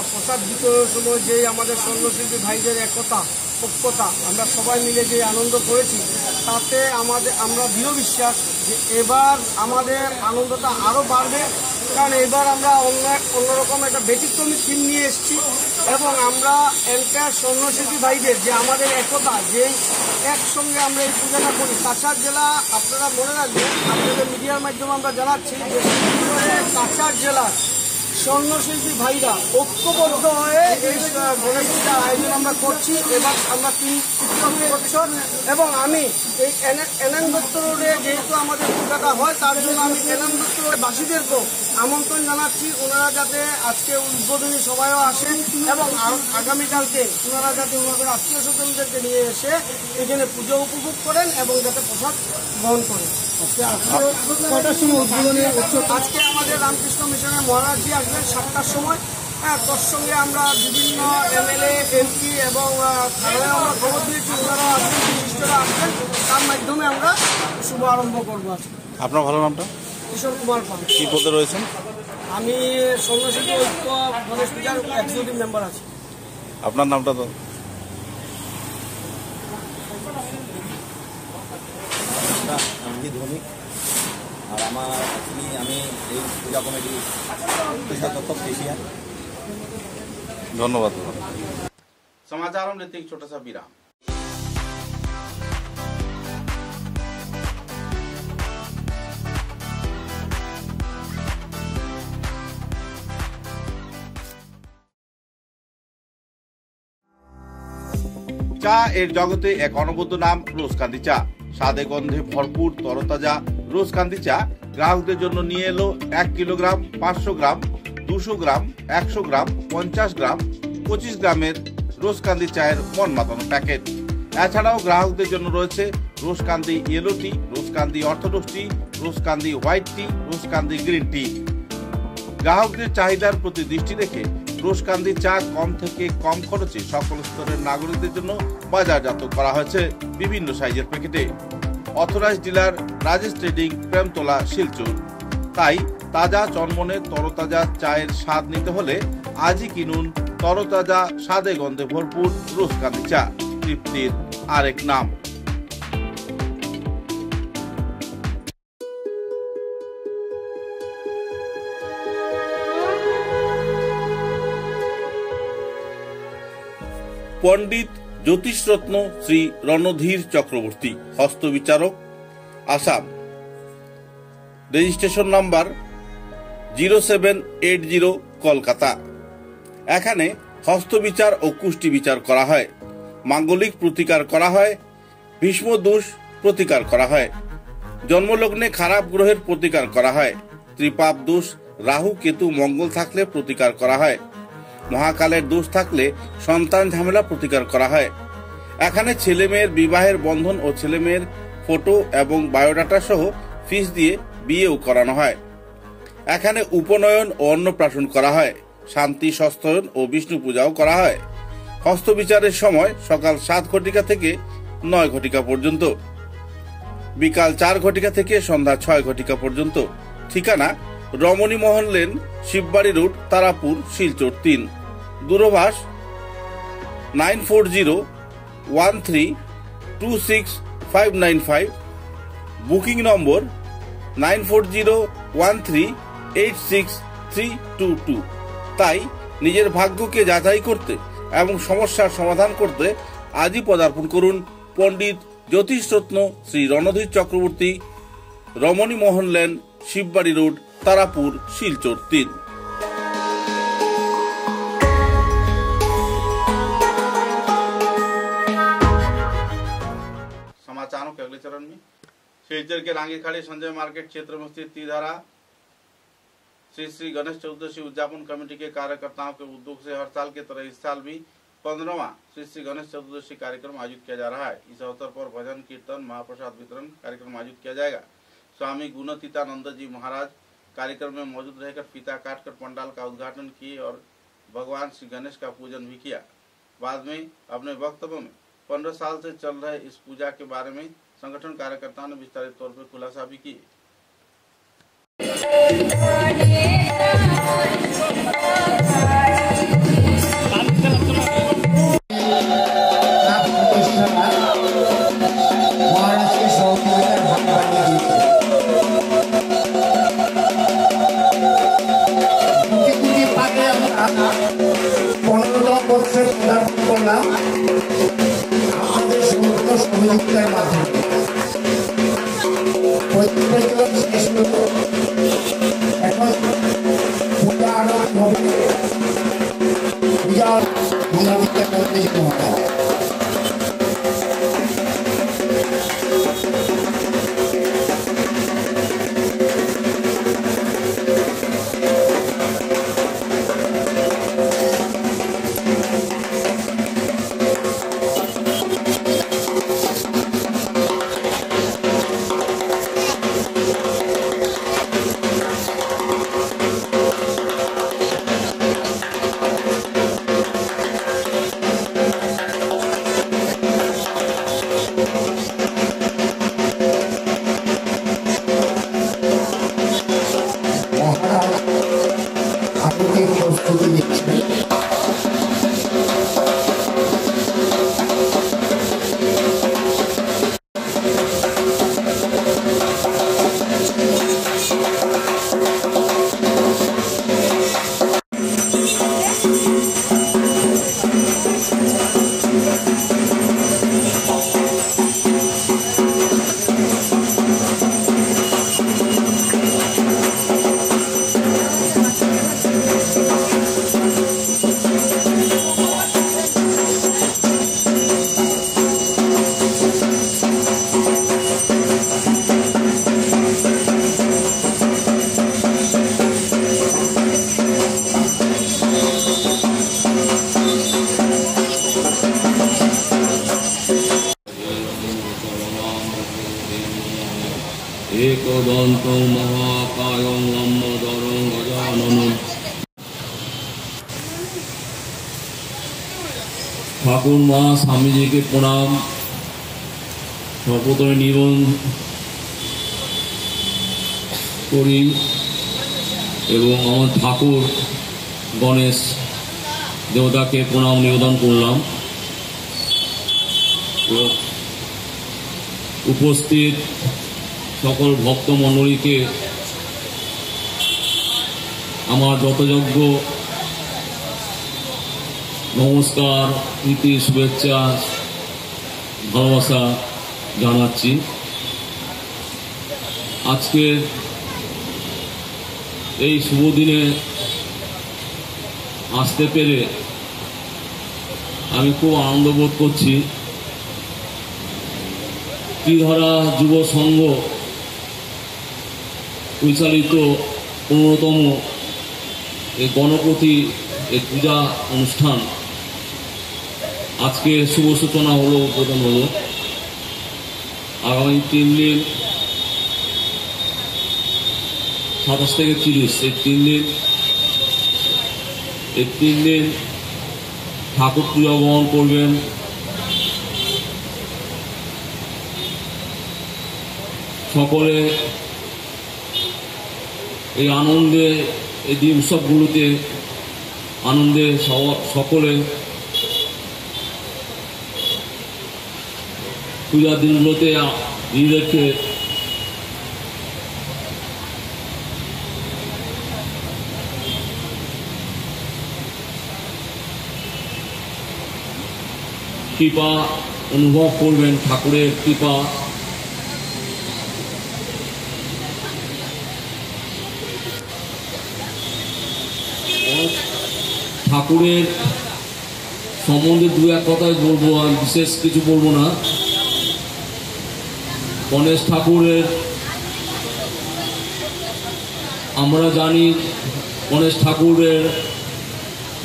S11: প্রসাদ বিতরণের সময় যেই আমাদের স্বর্ণশিল্পী ভাইদের একতা ঐক্যতা আমরা সবাই মিলে যে আনন্দ করেছি তাতে আমরা দৃঢ় বিশ্বাস যে এবার আমাদের আনন্দটা আরও বাড়বে, কারণ এবার আমরা অন্যরকম একটা ব্যতিক্রমী থিম নিয়ে এসেছি এবং আমরা এন্টায়ার স্বর্ণশিল্পী ভাইদের যে আমাদের একতা, যে একসঙ্গে আমরা এই পূজাটা করি। কাছাড় জেলা আপনারা মনে রাখবেন, আপনাদের মিডিয়ার মাধ্যমে আমরা জানাচ্ছি যে কাছাড় জেলার স্বর্ণশিল্পী ভাইরা ঐক্যবদ্ধ হয়ে এই গণেশ পূজার আয়োজন আমরা করছি। এবার আমরা 3 বছর এবং আমি এই এনএন দত্ত রোডে যেহেতু আমাদের পূজাটা হয় তার জন্য আমি এনএন দত্ত রোডের বাসীদেরকেও আমন্ত্রণ জানাচ্ছি ওনারা যাতে আজকে উদ্বোধনী সভায়ও আসেন এবং আগামীকালকে ওনারা যাতে ওনাদের আত্মীয় স্বজনদেরকে নিয়ে এসে এখানে পুজো উপভোগ করেন এবং যাতে প্রসাদ গ্রহণ করেন। আজকে আমাদের রামকৃষ্ণ মিশনের মহারাজজি আসবেন 7টার সময়। তোর সঙ্গে আমরা বিভিন্ন এমএলএ এমপি এবং আমরা খবর দিয়েছি ওনারা আসবেন, বিশিষ্টরা আসবেন, তার মাধ্যমে আমরা শুভ আরম্ভ করবো।
S9: আপনার ভালো নামটা?
S11: কিশোর কুমার পাল।
S9: কি পদে রয়েছেন?
S11: আমি স্বর্ণশিল্পী ঐক্য গণেশ পূজার এক্সিকিউটিভ মেম্বার আছি।
S9: আপনার নামটা তো?
S10: আমি ধনী আর আমি এই পূজা কমিটির संस्थापक एशिया।
S9: धन्यवाद।
S1: समाचारों में लेते एक छोटा सा विराम। চা এর জগতে এক অনবদ্য নাম রোজকান্দি চা। স্বাদে গন্ধে ভরপুর তরতাজা রোজকান্দি চা গ্রাহকদের জন্য নিয়ে এলো 1 কিলোগ্রাম, 500 গ্রাম, 200 গ্রাম, 100 গ্রাম, 50 গ্রাম, 25 গ্রামের রোজকান্দি চায়ের মন মাতানো প্যাকেট। এছাড়াও গ্রাহকদের জন্য রয়েছে রোজকান্দি ইয়েলো টি, রোজকান্দি অর্থোডক্স টি, রোজকান্দি হোয়াইট টি, রোজকান্দি গ্রিন টি। গ্রাহকদের চাহিদার প্রতি দৃষ্টি রেখে রোজকান্দি চা কম থেকে কম খরচে সকল স্তরের নাগরিকদের জন্য বাজারজাত করা হয়েছে বিভিন্ন সাইজের প্যাকেটে। Authorised dealer Rajesh trading, Premtala, Silchar. তাই তাজা চনমনে তরতাজা চায়ের স্বাদ নিতে হলে আজই কিনুন তরতাজা স্বাদে গন্ধে ভরপুর রোজকান্দি চা, তৃপ্তির আরেক নাম। পণ্ডিত জ্যোতিষরত্ন শ্রী রণধীর চক্রবর্তী, হস্তবিচারক, আসাম। Registration number 0780, Kolkata. এখানে হস্তবিচার ও কুষ্টি বিচার করা হয়, মাঙ্গলিক প্রতিকার করা হয়, ভীষ্ম দোষ প্রতিকার করা হয়, জন্মলগ্নে খারাপ গ্রহের প্রতিকার করা হয়, ত্রিপাপ দোষ, রাহু কেতু মঙ্গল থাকলে প্রতিকার করা হয়, মহাকালের দোষ থাকলে সন্তান ঝামেলা প্রতিকার করা হয়। এখানে ছেলে মেয়ের বিবাহের বন্ধন ও ছেলে মেয়ের ফটো এবং বায়োডাটা সহ ফিস দিয়ে বিয়েও করানো হয়। এখানে উপনয়ন ও অন্নপ্রাশন করা হয়, শান্তি সস্তয়ন ও বিষ্ণু পূজাও করা হয়। হস্তবিচারের সময় সকাল 7 ঘটিকা থেকে 9 ঘটিকা পর্যন্ত, বিকাল 4 ঘটিকা থেকে সন্ধ্যা 6 ঘটিকা পর্যন্ত। ঠিকানা রমণী মোহন লেন, শিববাড়ি রোড, তারাপুর, শিলচর 3। দূরভাষ 9401326595। বুকিং নম্বর 9401386322।
S9: তাই নিজের ভাগ্যকে যাচাই করতে এবং সমস্যার সমাধান করতে আজই পদার্পণ করুন পণ্ডিত জ্যোতিষরত্ন শ্রী রণধীর চক্রবর্তী, রমণী মোহন লেন, শিববাড়ি রোড, তারাপুর, শিলচর 3।
S1: समाचारों के अगले चरण में शिलचर के रांगीखाड़ी संजय मार्केट क्षेत्र में स्थित तीधारा श्री श्री गणेश चतुर्दशी उद्यापन कमेटी के कार्यकर्ताओं के उद्योग से हर साल की तरह इस साल भी 15वां श्री श्री गणेश चतुर्दशी कार्यक्रम आयोजित किया जा रहा है। इस अवसर पर भजन कीर्तन महाप्रसाद वितरण कार्यक्रम आयोजित किया जाएगा। स्वामी गुणतीतानंद जी महाराज कार्यक्रम में मौजूद रहकर फीता काटकर पंडाल का उद्घाटन किए और भगवान श्री गणेश का पूजन भी किया। बाद में अपने वक्तव्य में 15 साल से चल रहे इस पूजा के बारे में संगठन कार्यकर्ताओं ने विस्तारित तौर पर खुलासा भी किए।
S12: एकदन्तं महाकायं लम्बोदरं गजाननं ठाकुर माँ स्वामी जी के प्रणाम। सर्वप्रथमे निबंधन करी এবং আমার ঠাকুর গণেশ দেবতাকে প্রণাম নিবেদন করলাম। উপস্থিত সকল ভক্তমণ্ডলীকে আমার যথাযোগ্য নমস্কার, প্রীতি, শুভেচ্ছা, ভালোবাসা জানাচ্ছি। আজকের এই শুভ দিনে আসতে পেরে আমি খুব আনন্দ বোধ করছি। ত্রিধারা যুব সংঘ পরিচালিত 15তম এই গণপতি এই পূজা অনুষ্ঠান আজকে শুভ সূচনা হলো, উদ্বোধন হলো। আগামী 3 দিন 27 থেকে 30 এই 3 দিন ঠাকুর পূজা গ্রহণ করবেন। সকলে এই আনন্দে, এই দিন উৎসবগুলোতে আনন্দে সকলে পূজার দিনগুলোতে নিজেদেরকে কৃপা অনুভব করবেন, ঠাকুরের কৃপা। ঠাকুরের সম্বন্ধে দু এক কথাই বলবো, আমি বিশেষ কিছু বলবো না। গণেশ ঠাকুরের আমরা জানি, গণেশ ঠাকুরের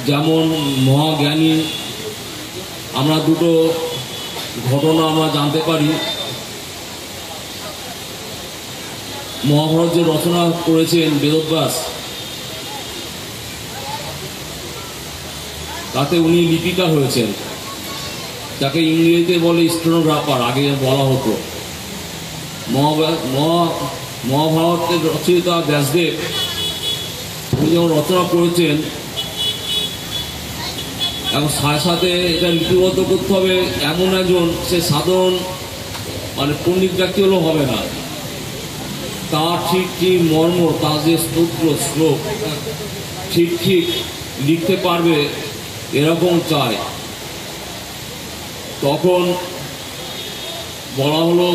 S12: যেমন মহাজ্ঞানী, আমরা দুটো ঘটনা আমরা জানতে পারি। মহাভারত যে রচনা করেছেন বেদব্যাস, তাতে উনি লিপিকার হয়েছেন, যাকে ইংরেজিতে বলে স্টেনোগ্রাফার, আগে বলা হতো। মহাভারতের রচয়িতা ব্যাসদেব উনি যখন রচনা করেছেন, এবং সাথে সাথে এটা লিপিবদ্ধ করতে হবে এমন একজন, সে সাধারণ মানে পণ্ডিত ব্যক্তি হলেও হবে না, তার ঠিক ঠিক মর্ম, তার যে স্তোত্র শ্লোক ঠিক ঠিক লিখতে পারবে এরকম চাই। তখন বলা হলো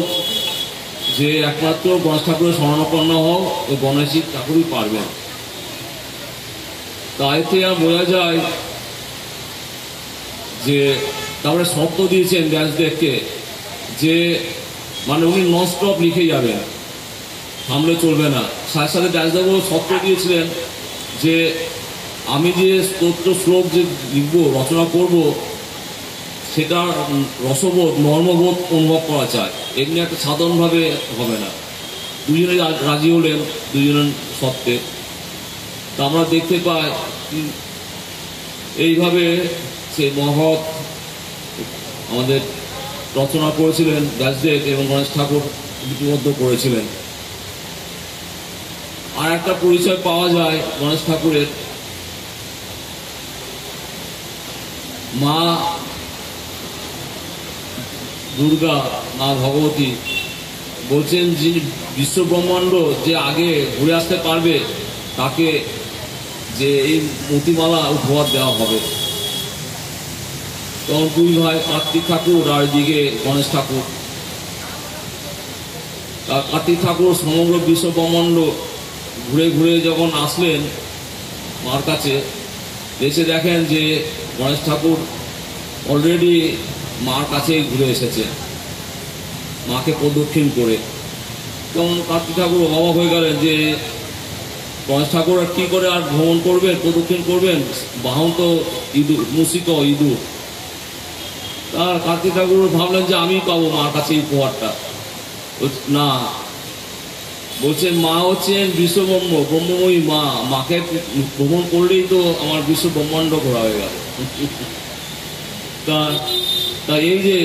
S12: যে একমাত্র গণেশ ঠাকুরের শরণাপন্ন হও, ওই গণেশ ঠাকুরই পারবেন। তাইতে আর বোঝা যায় যে তারপরে শর্ত দিয়েছেন ব্যাসদেবকে যে মানে উনি নন স্টপ লিখে যাবেন, থামলে চলবে না। সাথে সাথে ব্যাসদেবও শর্ত দিয়েছিলেন যে আমি যে স্তোত্র শ্লোক যে লিখবো, রচনা করব, সেটা রসবোধ, মর্মবোধ অনুভব করা চায়, এমনি একটা সাধারণভাবে হবে না। দুজনে রাজি হলেন, দুজনের সত্ত্বে। তা আমরা দেখতে পাই এইভাবে সে মহৎ আমাদের রচনা করেছিলেন ব্যাসদেব, এবং গণেশ ঠাকুর লিপিবদ্ধ করেছিলেন। আর একটা পরিচয় পাওয়া যায় গণেশ ঠাকুরের, মা দুর্গা, মা ভগবতী বলছেন যিনি বিশ্ব ব্রহ্মাণ্ড যে আগে ঘুরে আসতে পারবে, তাকে যে এই মতিমালা উপহার দেওয়া হবে। তখন দুই ভাই, কার্তিক ঠাকুর আর এদিকে গণেশ ঠাকুর। কার্তিক ঠাকুর সমগ্র বিশ্ব ব্রহ্মাণ্ড ঘুরে ঘুরে যখন আসলেন মার কাছে, এসে দেখেন যে গণেশ ঠাকুর অলরেডি মার কাছে ঘুরে এসেছে, মাকে প্রদক্ষিণ করে। তখন কার্তিক ঠাকুর অবাক হয়ে গেলেন যে গণেশ ঠাকুর আর কি করে আর ভ্রমণ করবেন, প্রদক্ষিণ করবেন, বাহন তো ইঁদুর, মুসিক ইঁদুর। তার কার্তিক ঠাকুর ভাবলেন যে আমি পাবো মার কাছে এই উপহারটা। না, বলছেন মা হচ্ছেন বিশ্বব্রহ্ম, ব্রহ্মময়ী মা, মাকে ভ্রমণ করলেই তো আমার বিশ্ব ব্রহ্মাণ্ড ঘোরা হয়ে গেল। তা এই যে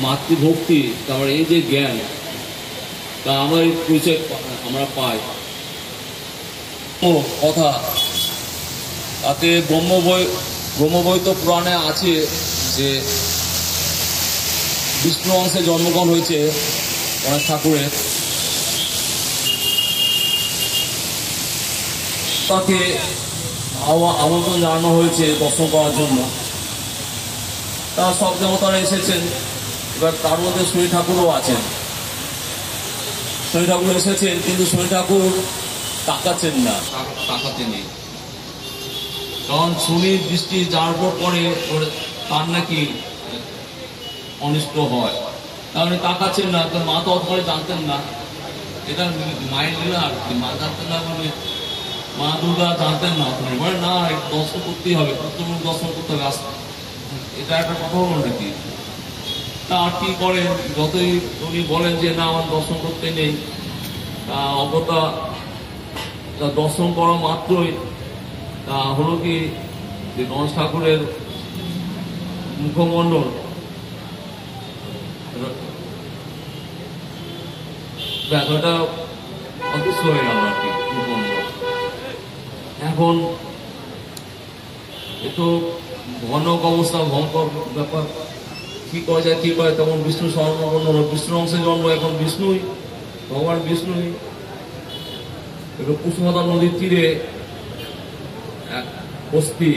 S12: মাতৃভক্তি, তারপরে এই যে জ্ঞান, তা আমরা এই পরিচয় আমরা পাই। কথা তাতে ব্রহ্মবৈত পুরাণে আছে যে বিষ্ণু অংশে জন্মগ্রহণ হয়েছে গণেশ ঠাকুরের। তাকে আমন্ত্রণ জানানো হয়েছে দর্শন করার জন্য। তার সব দেবতারা এসেছেন, এবার তার মধ্যে শনি ঠাকুরও আছেন। শনি ঠাকুর এসেছেন, কিন্তু শনি ঠাকুর তাকাচ্ছেন না, তাকাতে নেই। কারণ শনির দৃষ্টি যার উপর পড়ে তার নাকি অনিষ্ট হয়, তাহলে তাকাচ্ছেন না। তো মা তো অতখানি জানতেন না, এটা মায়ের লীলা আর কি। মা জানতেন না বলে, মা দুর্গা জানতেন না, মানে না দর্শন করতেই হবে, প্রত্যেক দর্শন করতে হবে, এটা একটা কথা হলো নাকি। তা আর কি করেন, যতই উনি বলেন যে না আমার দর্শন করতে নেই, অবতা দর্শন করা মাত্রই তা হলো কি যে গণেশ ঠাকুরের মুখমণ্ডল ব্যাপারটা অদৃশ্য হয়ে গেল আর কি, মুখমণ্ডল। এখন একটু ভয়ানক অবস্থা, ভয়ঙ্কর ব্যাপার, কি করা যায় কি করে। তখন বিষ্ণু স্বর্ণপন্ন হল, বিষ্ণু অংশে জন্ম, এখন বিষ্ণুই, ভগবান বিষ্ণুই। একটু কুসুমতা নদীর তীরে এক হস্তি,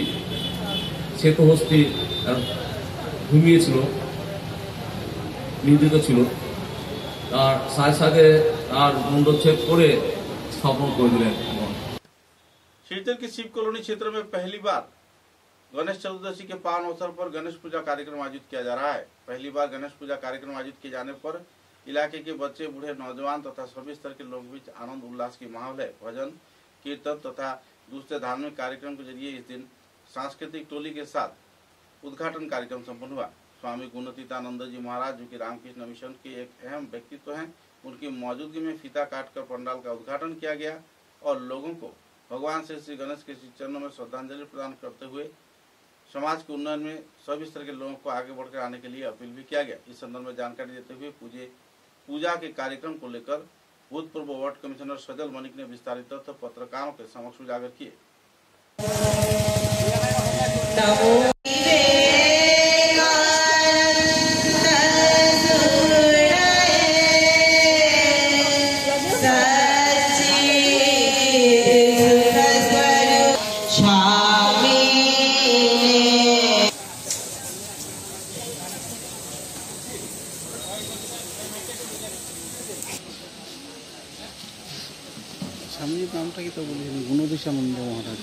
S12: শ্বেত হস্তি ঘুমিয়েছিল, নিয়োজিত ছিল। তার সাথে সাথে তার মুंडच्छेद করে স্থাপন করে দিলেন।
S1: शिवचर के शिव कॉलोनी क्षेत्र में पहली बार गणेश चतुर्दशी के पावन अवसर पर गणेश पूजा कार्यक्रम आयोजित किया जा रहा है। पहली बार गणेश पूजा कार्यक्रम आयोजित किए जाने पर इलाके के बच्चे, बूढ़े, नौजवान तथा सभी स्तर के लोगों बीच आनंद उल्लास की माहौल है। भजन, कीर्तन तथा दूसरे धार्मिक कार्यक्रम के जरिए इस दिन सांस्कृतिक टोली के साथ उद्घाटन कार्यक्रम संपन्न हुआ। स्वामी गुणतीतानंद जी महाराज, जो कि रामकृष्ण मिशन के एक अहम व्यक्तित्व हैं, उनकी मौजूदगी में फीता काटकर पंडाल का उद्घाटन किया गया और लोगों को भगवान श्री गणेश के चरणों में श्रद्धांजलि प्रदान करते हुए समाज के उन्नयन में सभी स्तर के लोगों को आगे बढ़कर आने के लिए अपील भी किया गया। इस संदर्भ में जानकारी देते हुए पूजा के कार्यक्रम को लेकर भूतपूर्व वार्ड कमिश्नर सजल मनिक ने विस्तारित तथ्य पत्रकारों के समक्ष उजागर किए।
S13: স্বামীর নামটা কি তো বলি, গুণদীশানন্দ মহারাজ।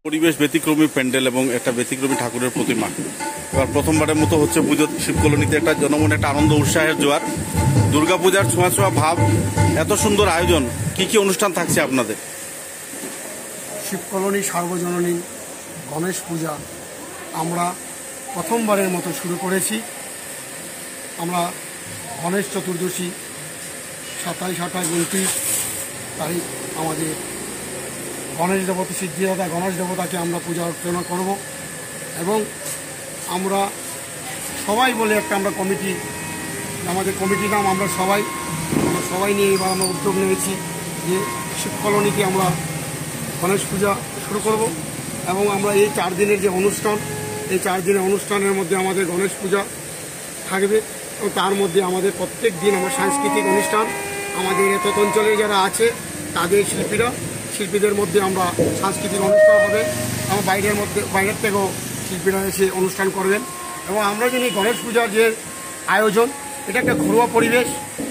S1: পরিবেশ ব্যতিক্রমী প্যান্ডেল এবং একটা ব্যতিক্রমী ঠাকুরের প্রতিমা। এবার প্রথমবারের মতো হচ্ছে পুজো শিব কলোনিতে একটা জনমনে একটা আনন্দ উৎসাহের জোয়ার। দুর্গাপূজার ছোঁয়া ছোঁয়া ভাব, এত সুন্দর আয়োজন, কি কি অনুষ্ঠান থাকছে আপনাদের?
S11: শিব কলোনি সার্বজনীন গণেশ পূজা আমরা প্রথমবারের মতো শুরু করেছি। আমরা গণেশ চতুর্দশী 27, 28, 29 তারিখ আমাদের গণেশ দেবতা, সিদ্ধিদাতা গণেশ দেবতাকে আমরা পূজা অর্চনা করব এবং আমরা সবাই বলে একটা আমরা কমিটি, আমাদের কমিটির নাম আমরা সবাই নিয়ে এবার আমরা উদ্যোগ নিয়েছি যে শিব কলোনিতে আমরা গণেশ পূজা শুরু করব এবং আমরা এই 4 দিনের যে অনুষ্ঠান, এই 4 দিনের অনুষ্ঠানের মধ্যে আমাদের গণেশ পূজা থাকবে এবং তার মধ্যে আমাদের প্রত্যেক দিন আমার সাংস্কৃতিক অনুষ্ঠান, আমাদের এত অঞ্চলে যারা আছে তাদের শিল্পীদের মধ্যে আমরা সাংস্কৃতিক অনুষ্ঠান হবে এবং বাইরের থেকেও শিল্পীরা এসে অনুষ্ঠান করবেন এবং আমরা জানি গণেশ পূজার যে আয়োজন এটা একটা ঘরোয়া পরিবেশ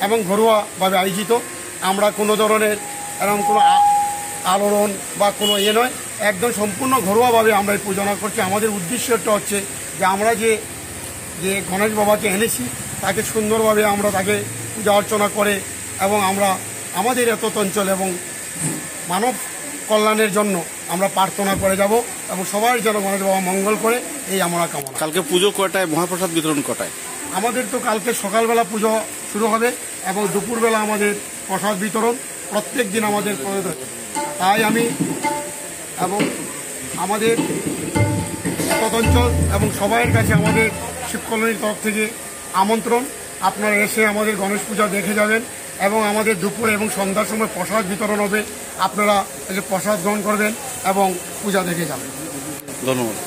S11: এবং ঘরোয়াভাবে আয়োজিত। আমরা কোনো ধরনের এরকম কোনো আলোড়ন বা কোনো নয়, একদম সম্পূর্ণ ঘরোয়াভাবে আমরা এই পূজনা করছি। আমাদের উদ্দেশ্যটা হচ্ছে যে আমরা যে গণেশ বাবাকে এনেছি তাকে সুন্দরভাবে আমরা তাকে পূজা অর্চনা করে এবং আমরা আমাদের এত অঞ্চল এবং মানব কল্যাণের জন্য আমরা প্রার্থনা করে যাব এবং সবাই যেন গণেশ বাবা মঙ্গল করে এই আমরা কামনা।
S1: কালকে পুজো কটায়, মহাপ্রসাদ বিতরণ কটায়?
S11: আমাদের তো কালকে সকালবেলা পুজো শুরু হবে এবং দুপুরবেলা আমাদের প্রসাদ বিতরণ প্রত্যেক দিন আমাদের করে। তাই আমি এবং আমাদের অঞ্চল এবং সবাইয়ের কাছে আমাদের শিবকলোনির তরফ থেকে আমন্ত্রণ, আপনারা এসে আমাদের গণেশ পূজা দেখে যাবেন এবং আমাদের দুপুরে এবং সন্ধ্যার সময় প্রসাদ বিতরণ হবে, আপনারা এসে প্রসাদ গ্রহণ করবেন এবং পূজা দেখে যাবেন।
S1: ধন্যবাদ।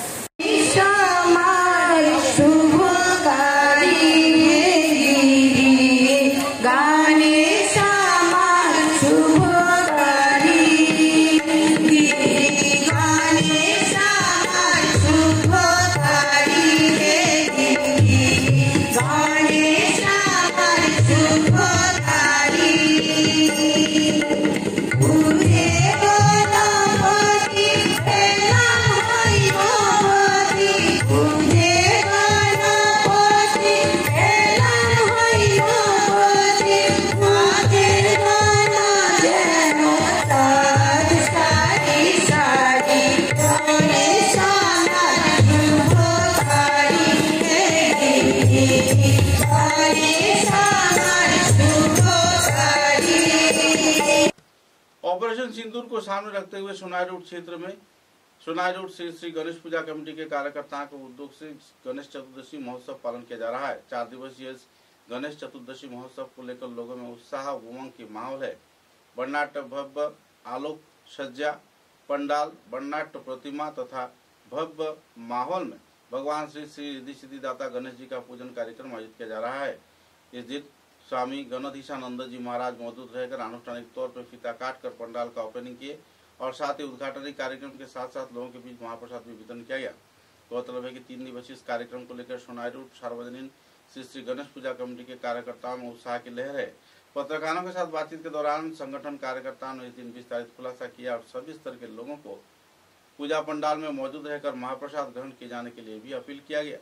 S1: ऑपरेशन सिंदूर को सामने रखते हुए सोनाई रोड क्षेत्र में सोनाई रोड से श्री गणेश पूजा कमेटी के कार्यकर्ताओं को उद्योग से गणेश चतुर्दशी महोत्सव पालन किया जा रहा है। 4 दिवसीय गणेश चतुर्दशी महोत्सव को लेकर लोगों में उत्साह उमंग की माहौल है। वर्णनाट्य, भव्य आलोक सज्जा, पंडाल, वर्णनाट्य प्रतिमा तथा भव्य माहौल में भगवान श्री श्री रिद्धि सिद्धिदाता गणेश जी का पूजन कार्यक्रम आयोजित किया जा रहा है। इस दिन स्वामी गणधीशानंद जी महाराज मौजूद रहकर आनुष्ठानिक तौर पर फीता काटकर पंडाल का ओपनिंग किए और साथ ही उद्घाटन कार्यक्रम के साथ साथ लोगों के बीच महाप्रसाद भी वितरण किया गया। गौरतलब है कि 3 दिवसीय कार्यक्रम को लेकर सोनाई रोड सार्वजनिक श्री गणेश पूजा कमेटी के कार्यकर्ताओं में उत्साह की लहर है। पत्रकारों के साथ बातचीत के दौरान संगठन कार्यकर्ताओं ने इस दिन विस्तारित खुलासा किया और सभी स्तर के लोगों को पूजा पंडाल में मौजूद रहकर महाप्रसाद ग्रहण किए जाने के लिए भी अपील किया गया।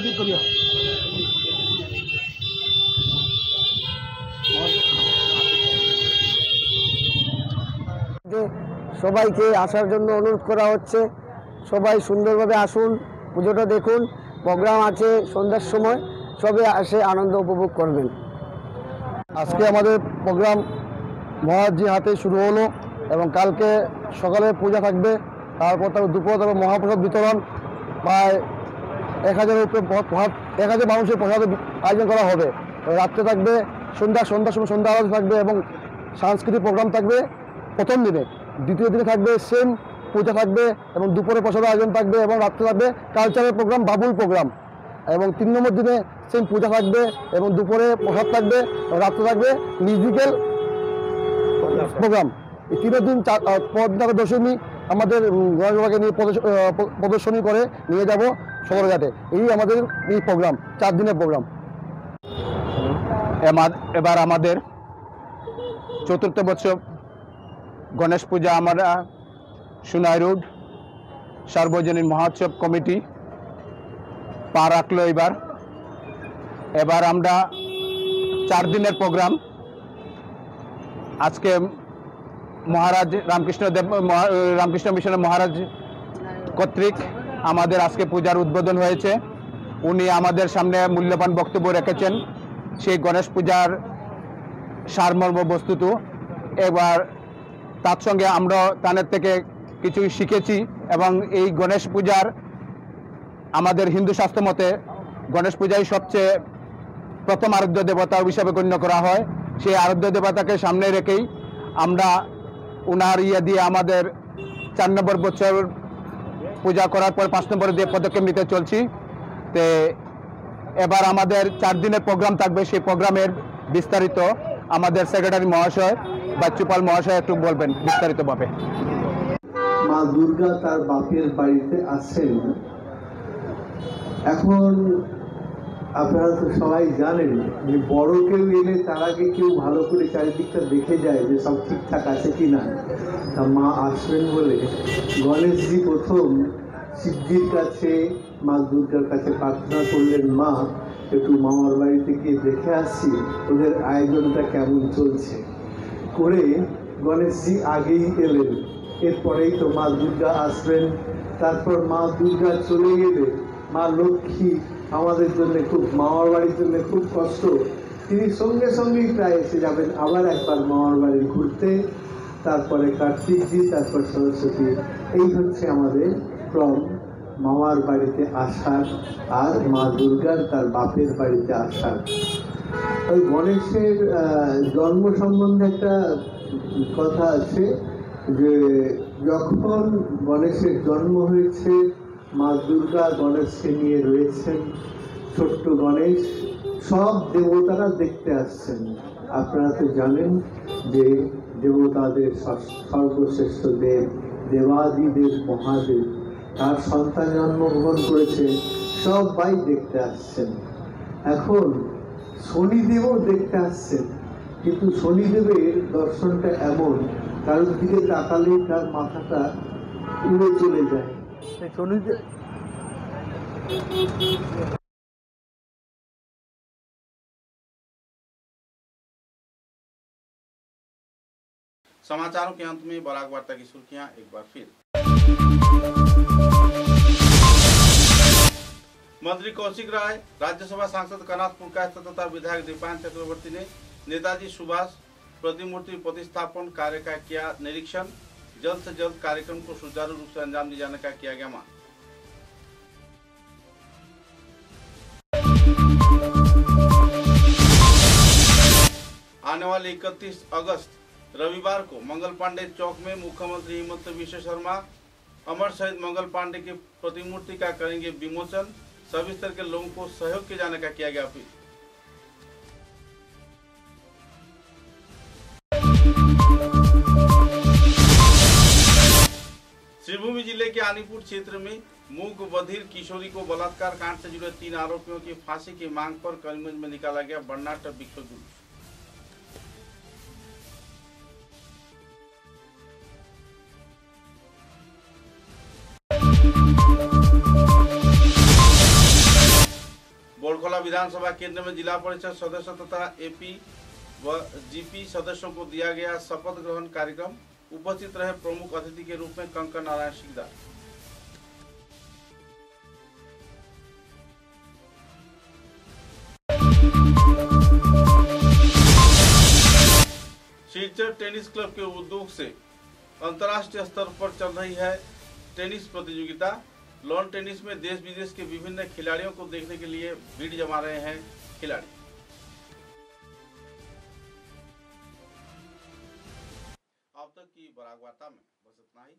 S11: ঠিক করিও সবাইকে আসার জন্য অনুরোধ করা হচ্ছে। সবাই সুন্দরভাবে আসুন, পুজোটা দেখুন। প্রোগ্রাম আছে সন্ধ্যার সময়, সবাই এসে আনন্দ উপভোগ করবেন। আজকে আমাদের প্রোগ্রাম
S14: মহারাজজি হাতে শুরু হলো এবং কালকে সকালে পূজা থাকবে, তারপর দুপুরে তারপর মহাপ্রসাদ বিতরণ, প্রায় 1000-এর উপরে 1000 মানুষের প্রসাদের আয়োজন করা হবে। রাত্রে থাকবে সন্ধ্যার সময় সন্ধ্যা আরতি থাকবে এবং সাংস্কৃতিক প্রোগ্রাম থাকবে প্রথম দিনে। দ্বিতীয় দিনে থাকবে সেম পূজা থাকবে এবং দুপুরে প্রসাদের আয়োজন থাকবে এবং রাত্রে থাকবে কালচারাল প্রোগ্রাম, বাবুল প্রোগ্রাম, এবং 3 নম্বর দিনে সেম পূজা থাকবে এবং দুপুরে প্রসাদ থাকবে এবং রাত্রে থাকবে মিউজিক্যাল প্রোগ্রাম। এই 3 দিন পদ্মা দশমী আমাদের গণেশ বাবাকে নিয়ে প্রদর্শনী করে নিয়ে যাব সদরঘাটে। এই আমাদের এই প্রোগ্রাম, 4 দিনের প্রোগ্রাম।
S2: এবার আমাদের 4র্থ বছর গণেশ পূজা আমরা সোনাই রোড সার্বজনীন মহোৎসব কমিটি পা রাখলো। এবার আমরা 4 দিনের প্রোগ্রাম। আজকে মহারাজ রামকৃষ্ণ মিশনের মহারাজ কর্তৃক আমাদের আজকে পূজার উদ্বোধন হয়েছে। উনি আমাদের সামনে মূল্যবান বক্তব্য রেখেছেন সেই গণেশ পূজার সারমর্ম বস্তুত। এবার তার সঙ্গে আমরা তাদের থেকে কিছু শিখেছি এবং এই গণেশ পূজার আমাদের হিন্দু শাস্ত্র মতে গণেশ পূজাই সবচেয়ে প্রথম আরাধ্য দেবতা হিসাবে গণ্য করা হয়। সেই আরাধ্য দেবতাকে সামনে রেখেই আমরা ওনার দিয়ে আমাদের 4 নম্বর বছর পূজা করার পর 5 নম্বর দিয়ে পদক্ষেপ নিতে চলছি। তো এবার আমাদের 4 দিনের প্রোগ্রাম থাকবে। সেই প্রোগ্রামের বিস্তারিত আমাদের সেক্রেটারি মহাশয় বাচ্চুপাল মহাশয় একটু বলবেন বিস্তারিতভাবে।
S15: মা দুর্গা তার বাপের বাড়িতে আছেন। এখন আপনারা তো সবাই জানেন যে বড় কেউ এলে তার আগে কেউ ভালো করে চারিদিকটা দেখে যায় যে সব ঠিকঠাক আছে কি না। তা মা আসবেন বলে গণেশজি প্রথম শিবজির কাছে, মা দুর্গার কাছে প্রার্থনা করলেন, মা একটু মামার বাড়িতে গিয়ে দেখে আসছি ওদের আয়োজনটা কেমন চলছে। করে গণেশজি আগেই এলেন। এরপরেই তো মা দুর্গা আসবেন। তারপর মা দুর্গা চলে গেলে মা লক্ষ্মী আমাদের জন্য খুব, মামার বাড়ির জন্য খুব কষ্ট, তিনি সঙ্গে সঙ্গেই প্রায় এসে যাবেন আবার একবার মামার বাড়ি ঘুরতে। তারপরে কার্তিকজি, তারপর সরস্বতী। এই হচ্ছে আমাদের ক্রম, মামার বাড়িতে আসার আর মা দুর্গার তার বাপের বাড়িতে আসার। ওই গণেশের জন্ম সম্বন্ধে একটা কথা আছে যে যখন গণেশের জন্ম হয়েছে মা দুর্গা গণেশকে নিয়ে রয়েছেন। ছোট্ট গণেশ সব দেবতারা দেখতে আসছেন। আপনারা তো জানেন যে দেবতাদের সর্বশ্রেষ্ঠ দেব, দেবাদিদেব মহাদেব, তার সন্তান জন্মগ্রহণ করেছে, সবাই দেখতে আসছেন। এখন শনিদেবও দেখতে আসছেন, কিন্তু শনিদেবের দর্শনটা এমন কারোর দিকে তাকালে তার মাথাটা উড়ে চলে যায়। শনিদেব
S1: समाचारों के अंत में बराक वार्ता की सुर्खियां एक बार फिर। मंत्री कौशिक राय, राज्यसभा सांसद कनाथ पुरकायस्थ तथा विधायक दीपायन चक्रवर्ती ने नेताजी सुभाष प्रतिमूर्ति प्रतिस्थापन कार्य का किया निरीक्षण। जल्द से जल्द कार्यक्रम को सुचारू रूप से अंजाम दिए जाने का किया गया मांग। आने वाले 31 अगस्त रविवार को मंगल पांडे चौक में मुख्यमंत्री हिमंत विश्व शर्मा अमर शहीद मंगल पांडे की प्रतिमूर्ति का करेंगे विमोचन। सभी स्तर के लोगों को सहयोग किए जाने का किया गया अपील। श्रीभूमि जिले के आनीपुर क्षेत्र में मूक बधिर किशोरी को बलात्कार कांड से जुड़े 3 आरोपियों की फांसी की मांग पर करीमगंज में निकाला गया बर्नाट विक्षोभ जुलूस। बोरखोला विधानसभा केंद्र में जिला परिषद सदस्य तथा एपी व जीपी सदस्यों को दिया गया शपथ ग्रहण कार्यक्रम। उपस्थित रहे प्रमुख अतिथि के रूप में कंकर नारायण सिकदार। श्री नेचर टेनिस क्लब के उद्योग से अंतर्राष्ट्रीय स्तर पर चल रही है टेनिस प्रतियोगिता। लॉन टेनिस में देश विदेश के विभिन्न खिलाड़ियों को देखने के लिए भीड़ जमा रहे हैं खिलाड़ी। अब तक की बराक वार्ता में बस इतना ही।